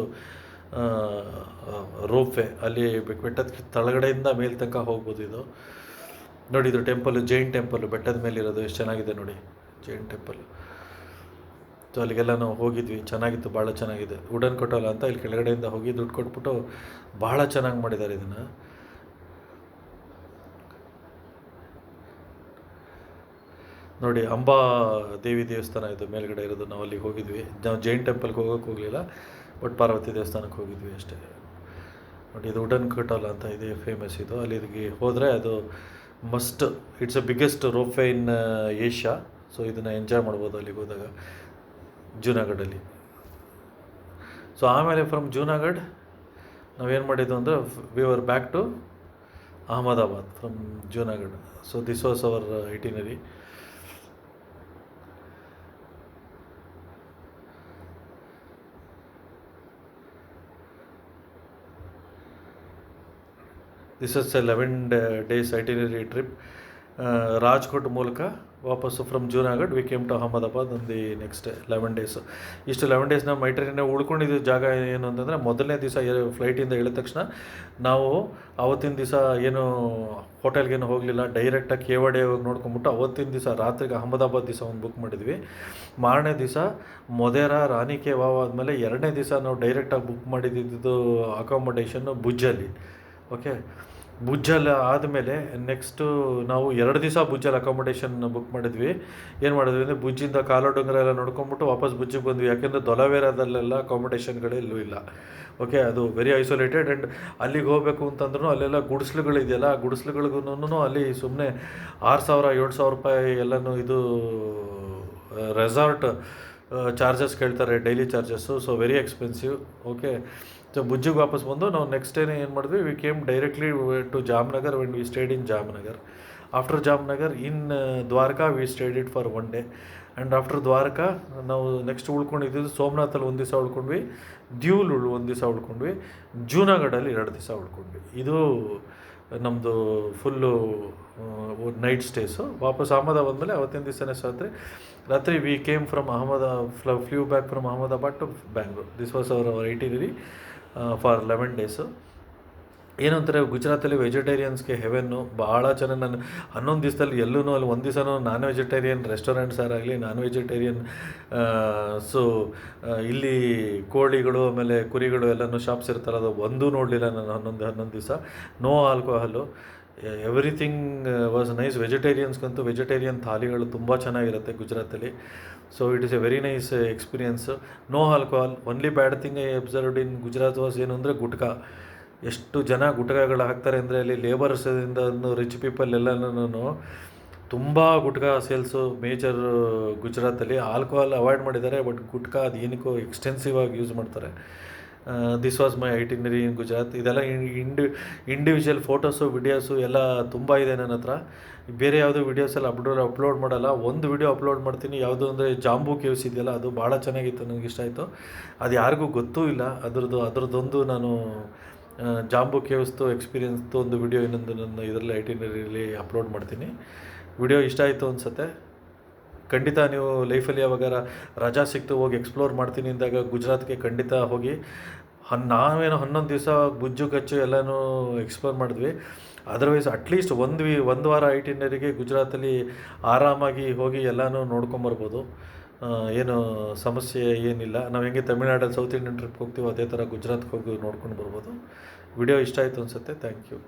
ರೋಪ್ ವೇ. ಅಲ್ಲಿ ಬೆಟ್ಟದ ತಳಗಡೆಯಿಂದ ಮೇಲೆ ತನಕ ಹೋಗ್ಬೋದು. ಇದು ನೋಡಿ, ಇದು ಟೆಂಪಲ್, ಜೈನ್ ಟೆಂಪಲ್ ಬೆಟ್ಟದ ಮೇಲೆ ಇರೋದು. ಎಷ್ಟು ಚೆನ್ನಾಗಿದೆ ನೋಡಿ ಜೈನ್ ಟೆಂಪಲ್. ಸೊ ಅಲ್ಲಿಗೆಲ್ಲ ನಾವು ಹೋಗಿದ್ವಿ, ಚೆನ್ನಾಗಿತ್ತು, ಭಾಳ ಚೆನ್ನಾಗಿದೆ. ಉಡನ್ ಕಟೋಲ ಅಂತ ಇಲ್ಲಿ ಕೆಳಗಡೆಯಿಂದ ಹೋಗಿ ದುಡ್ಡು ಕೊಟ್ಬಿಟ್ಟು ಭಾಳ ಚೆನ್ನಾಗಿ ಮಾಡಿದ್ದಾರೆ ಇದನ್ನು. ನೋಡಿ, ಅಂಬಾ ದೇವಿ ದೇವಸ್ಥಾನ ಇದು ಮೇಲ್ಗಡೆ ಇರೋದು. ನಾವು ಅಲ್ಲಿಗೆ ಹೋಗಿದ್ವಿ. ನಾವು ಜೈನ್ ಟೆಂಪಲ್ಗೆ ಹೋಗಲಿಲ್ಲ, ಬಟ್ ಪಾರ್ವತಿ ದೇವಸ್ಥಾನಕ್ಕೆ ಹೋಗಿದ್ವಿ ಅಷ್ಟೇ. ನೋಡಿ, ಇದು ಉಡನ್ ಕಟೋಲ ಅಂತ ಇದೆ, ಫೇಮಸ್ ಇದು. ಅಲ್ಲಿಗೆ ಹೋದರೆ ಅದು must, it's a biggest ropeway in Asia. So ಇದನ್ನು ಎಂಜಾಯ್ ಮಾಡ್ಬೋದು ಅಲ್ಲಿಗೆ ಹೋದಾಗ ಜೂನಾಗಢಲ್ಲಿ. ಸೊ ಆಮೇಲೆ ಫ್ರಮ್ ಜೂನಾಗಢ್ ನಾವೇನು ಮಾಡಿದ್ದು ಅಂದರೆ we were back to Ahmedabad from Junagadh. So this was our itinerary. This is a 11 days itinerary trip. Rajkot ಮೂಲಕ ವಾಪಸ್ಸು from Junagadh we came to Ahmedabad on the next 11 days. ಇಷ್ಟು 11 days ನಾವು ಮೈಟ್ರೇನಿಂದ ಉಳ್ಕೊಂಡಿದ್ದು ಜಾಗ ಏನು ಅಂತಂದರೆ, ಮೊದಲನೇ ದಿವಸ ಫ್ಲೈಟಿಂದ ಇಳಿದ ತಕ್ಷಣ ನಾವು ಅವತ್ತಿನ ದಿವಸ ಏನು ಹೋಟೆಲ್ಗೇನು ಹೋಗಲಿಲ್ಲ, ಡೈರೆಕ್ಟಾಗಿ ಕೇವಾಡಿ ಹೋಗಿ ನೋಡ್ಕೊಂಬಿಟ್ಟು ಅವತ್ತಿನ ದಿವಸ ರಾತ್ರಿಗೆ ಅಹಮದಾಬಾದ್ ದಿವಸ ಒಂದು ಬುಕ್ ಮಾಡಿದ್ವಿ. ಮಾರನೇ ದಿವಸ ಮೊದೇರಾ, ರಾಣಿ ಕಿ ವಾವ್ ಆದಮೇಲೆ ಎರಡನೇ ದಿವಸ ನಾವು ಡೈರೆಕ್ಟಾಗಿ ಬುಕ್ ಮಾಡಿದ್ದು ಅಕಾಮಡೇಷನ್ನು ಭುಜ್ಜಲ್ಲಿ. ಓಕೆ, ಭುಜ್ಜಲ್ಲಿ ಆದಮೇಲೆ ನೆಕ್ಸ್ಟು ನಾವು 2 ದಿವಸ ಭುಜ್ಜಲ್ಲಿ ಅಕಾಮಡೇಷನ್ ಬುಕ್ ಮಾಡಿದ್ವಿ. ಏನು ಮಾಡಿದ್ವಿ ಅಂದರೆ ಭುಜ್ಜಿಂದ ಕಾಲೋ ಡೊಂಗರ ಎಲ್ಲ ನೋಡ್ಕೊಂಬಿಟ್ಟು ವಾಪಸ್ ಭುಜ್ಜಿಗೆ ಬಂದ್ವಿ. ಯಾಕೆಂದರೆ ದೊಲವೇರಾದಲ್ಲೆಲ್ಲ ಅಕಾಮಡೇಷನ್ಗಳೇ ಇಲ್ಲ. ಓಕೆ, ಅದು ವೆರಿ ಐಸೋಲೇಟೆಡ್. ಆ್ಯಂಡ್ ಅಲ್ಲಿಗೆ ಹೋಗಬೇಕು ಅಂತಂದ್ರೂ ಅಲ್ಲೆಲ್ಲ ಗುಡಿಸ್ಲುಗಳಿದೆಯಲ್ಲ, ಆ ಗುಡಿಸ್ಲುಗಳಿಗೂ ಅಲ್ಲಿ ಸುಮ್ಮನೆ 6,000-7,000 ರೂಪಾಯಿ ಎಲ್ಲನೂ ಇದು ರೆಸಾರ್ಟ್ ಚಾರ್ಜಸ್ ಕೇಳ್ತಾರೆ, daily charges. So very expensive. Okay, so ಭುಜ್ಜಿಗೆ ವಾಪಸ್ ಬಂದು ನಾವು ನೆಕ್ಸ್ಟ್ ಡೇನೇ ಏನು ಮಾಡಿದ್ವಿ, we came directly to Jamnagar. When we stayed in Jamnagar. After Jamnagar in Dwarka we stayed it for 1 day. And after Dwarka ನಾವು ನೆಕ್ಸ್ಟ್ ಉಳ್ಕೊಂಡಿದ್ದು ಸೋಮನಾಥಲ್ಲಿ 1 ದಿವಸ ಉಳ್ಕೊಂಡ್ವಿ, ದ್ಯೂಲ್ 1 ದಿವಸ ಉಳ್ಕೊಂಡ್ವಿ, ಜೂನಾಗಢಲ್ಲಿ 2 ದಿವಸ ಉಳ್ಕೊಂಡ್ವಿ. ಇದು ನಮ್ಮದು ಫುಲ್ಲು ನೈಟ್ ಸ್ಟೇಸು. ವಾಪಸ್ ಅಹಮದಾಬಾದ್ ಮೇಲೆ ಅವತ್ತಿನ ದಿವಸನೇ ರಾತ್ರಿ we came from flew back from Ahmedabad to Bangalore. This was our itinerary for 11 days. ಏನು ಅಂತಾರೆ, ಗುಜರಾತಲ್ಲಿ ವೆಜಿಟೇರಿಯನ್ಸ್ಗೆ ಹೆವೆನ್ನು. ಭಾಳ ಚೆನ್ನಾಗಿ ನಾನು 11 ದಿವಸದಲ್ಲಿ ಎಲ್ಲೂ ಅಲ್ಲಿ 1 ದಿವಸನೂ ನಾನ್ ವೆಜಿಟೇರಿಯನ್ ರೆಸ್ಟೋರೆಂಟ್ಸಾರಾಗಲಿ, ನಾನ್ ವೆಜಿಟೇರಿಯನ್ ಸೊ ಇಲ್ಲಿ ಕೋಳಿಗಳು ಆಮೇಲೆ ಕುರಿಗಳು ಎಲ್ಲನೂ ಶಾಪ್ಸ್ ಇರ್ತಾರಲ್ಲ, ಅದು ಒಂದೂ ನೋಡಲಿಲ್ಲ ನಾನು 11 ದಿವಸ. No alcohol, everything was nice. ವೆಜಿಟೇರಿಯನ್ಸ್ಗಂತೂ ವೆಜಿಟೇರಿಯನ್ ಥಾಲಿಗಳು ತುಂಬ ಚೆನ್ನಾಗಿರುತ್ತೆ ಗುಜರಾತಲ್ಲಿ. So it is a very nice experience. No alcohol. Only bad thing I observed in Gujarat was ಏನು ಅಂದರೆ ಗುಟ್ಕಾ. ಎಷ್ಟು ಜನ ಗುಟ್ಕಾಗಳು ಹಾಕ್ತಾರೆ ಅಂದರೆ ಅಲ್ಲಿ ಲೇಬರ್ಸಿಂದ ರಿಚ್ ಪೀಪಲ್ ಎಲ್ಲನೂ ತುಂಬ ಗುಟ್ಕಾ ಸೇಲ್ಸು ಮೇಜರ್ ಗುಜರಾತಲ್ಲಿ. ಆಲ್ಕೋಹಾಲ್ ಅವಾಯ್ಡ್ ಮಾಡಿದ್ದಾರೆ, ಬಟ್ ಗುಟ್ಕಾ ಅದು ಏನಕ್ಕೋ ಎಕ್ಸ್ಟೆನ್ಸಿವ್ ಆಗಿ ಯೂಸ್ ಮಾಡ್ತಾರೆ. This was my itinerary in Gujarat. ಇದೆಲ್ಲ ಇಂಡಿವಿಜುವಲ್ ಫೋಟೋಸು ವಿಡಿಯೋಸು ಎಲ್ಲ ತುಂಬ ಇದೆ ನನ್ನ ಹತ್ರ. ಬೇರೆ ಯಾವುದೋ ವೀಡಿಯೋಸ್ ಎಲ್ಲ ಅಪ್ಲೋಡ್ ಮಾಡಲ್ಲ. ಒಂದು ವಿಡಿಯೋ ಅಪ್ಲೋಡ್ ಮಾಡ್ತೀನಿ, ಯಾವುದು ಅಂದರೆ ಜಾಂಬೂ ಕೇವ್ಸ್ ಇದೆಯಲ್ಲ, ಅದು ಭಾಳ ಚೆನ್ನಾಗಿತ್ತು, ನನಗೆ ಇಷ್ಟ ಆಯಿತು. ಅದು ಯಾರಿಗೂ ಗೊತ್ತೂ ಇಲ್ಲ ಅದರದ್ದೊಂದು ನಾನು ಜಾಂಬೂ ಕೇವ್ಸ್ದು ಎಕ್ಸ್ಪೀರಿಯನ್ಸ್ದು ಒಂದು ವಿಡಿಯೋ ಇನ್ನೊಂದು ನನ್ನ ಇದರಲ್ಲಿ ಐಟಿನರಿಯಲ್ಲಿ ಅಪ್ಲೋಡ್ ಮಾಡ್ತೀನಿ. ವಿಡಿಯೋ ಇಷ್ಟ ಆಯಿತು ಅನಿಸುತ್ತೆ. ಖಂಡಿತ ನೀವು ಲೈಫಲ್ಲಿ ಯಾವಾಗಾರ ರಜಾ ಸಿಕ್ತು ಹೋಗಿ ಎಕ್ಸ್ಪ್ಲೋರ್ ಮಾಡ್ತೀನಿ ಅಂದಾಗ ಗುಜರಾತ್ಗೆ ಖಂಡಿತ ಹೋಗಿ. ನಾವೇನೋ 11 ದಿವಸ ಗುಜ್ಜು ಕಚ್ಚು ಎಲ್ಲನೂ ಎಕ್ಸ್ಪ್ಲೋರ್ ಮಾಡಿದ್ವಿ. ಅದರ್ವೈಸ್ ಅಟ್ಲೀಸ್ಟ್ ಒಂದು ವಾರ ಐಟಿನರಿಗೆ ಗುಜರಾತಲ್ಲಿ ಆರಾಮಾಗಿ ಹೋಗಿ ಎಲ್ಲನೂ ನೋಡ್ಕೊಂಬರ್ಬೋದು. ಏನು ಸಮಸ್ಯೆ ಏನಿಲ್ಲ. ನಾವು ಹೆಂಗೆ ತಮಿಳ್ನಾಡಲ್ಲಿ ಸೌತ್ ಇಂಡಿಯನ್ ಟ್ರಿಪ್ ಹೋಗ್ತೀವೋ ಅದೇ ಥರ ಗುಜರಾತ್ಗೆ ಹೋಗಿ ನೋಡ್ಕೊಂಡು ಬರ್ಬೋದು. ವಿಡಿಯೋ ಇಷ್ಟ ಆಯಿತು ಅನಿಸುತ್ತೆ. Thank you.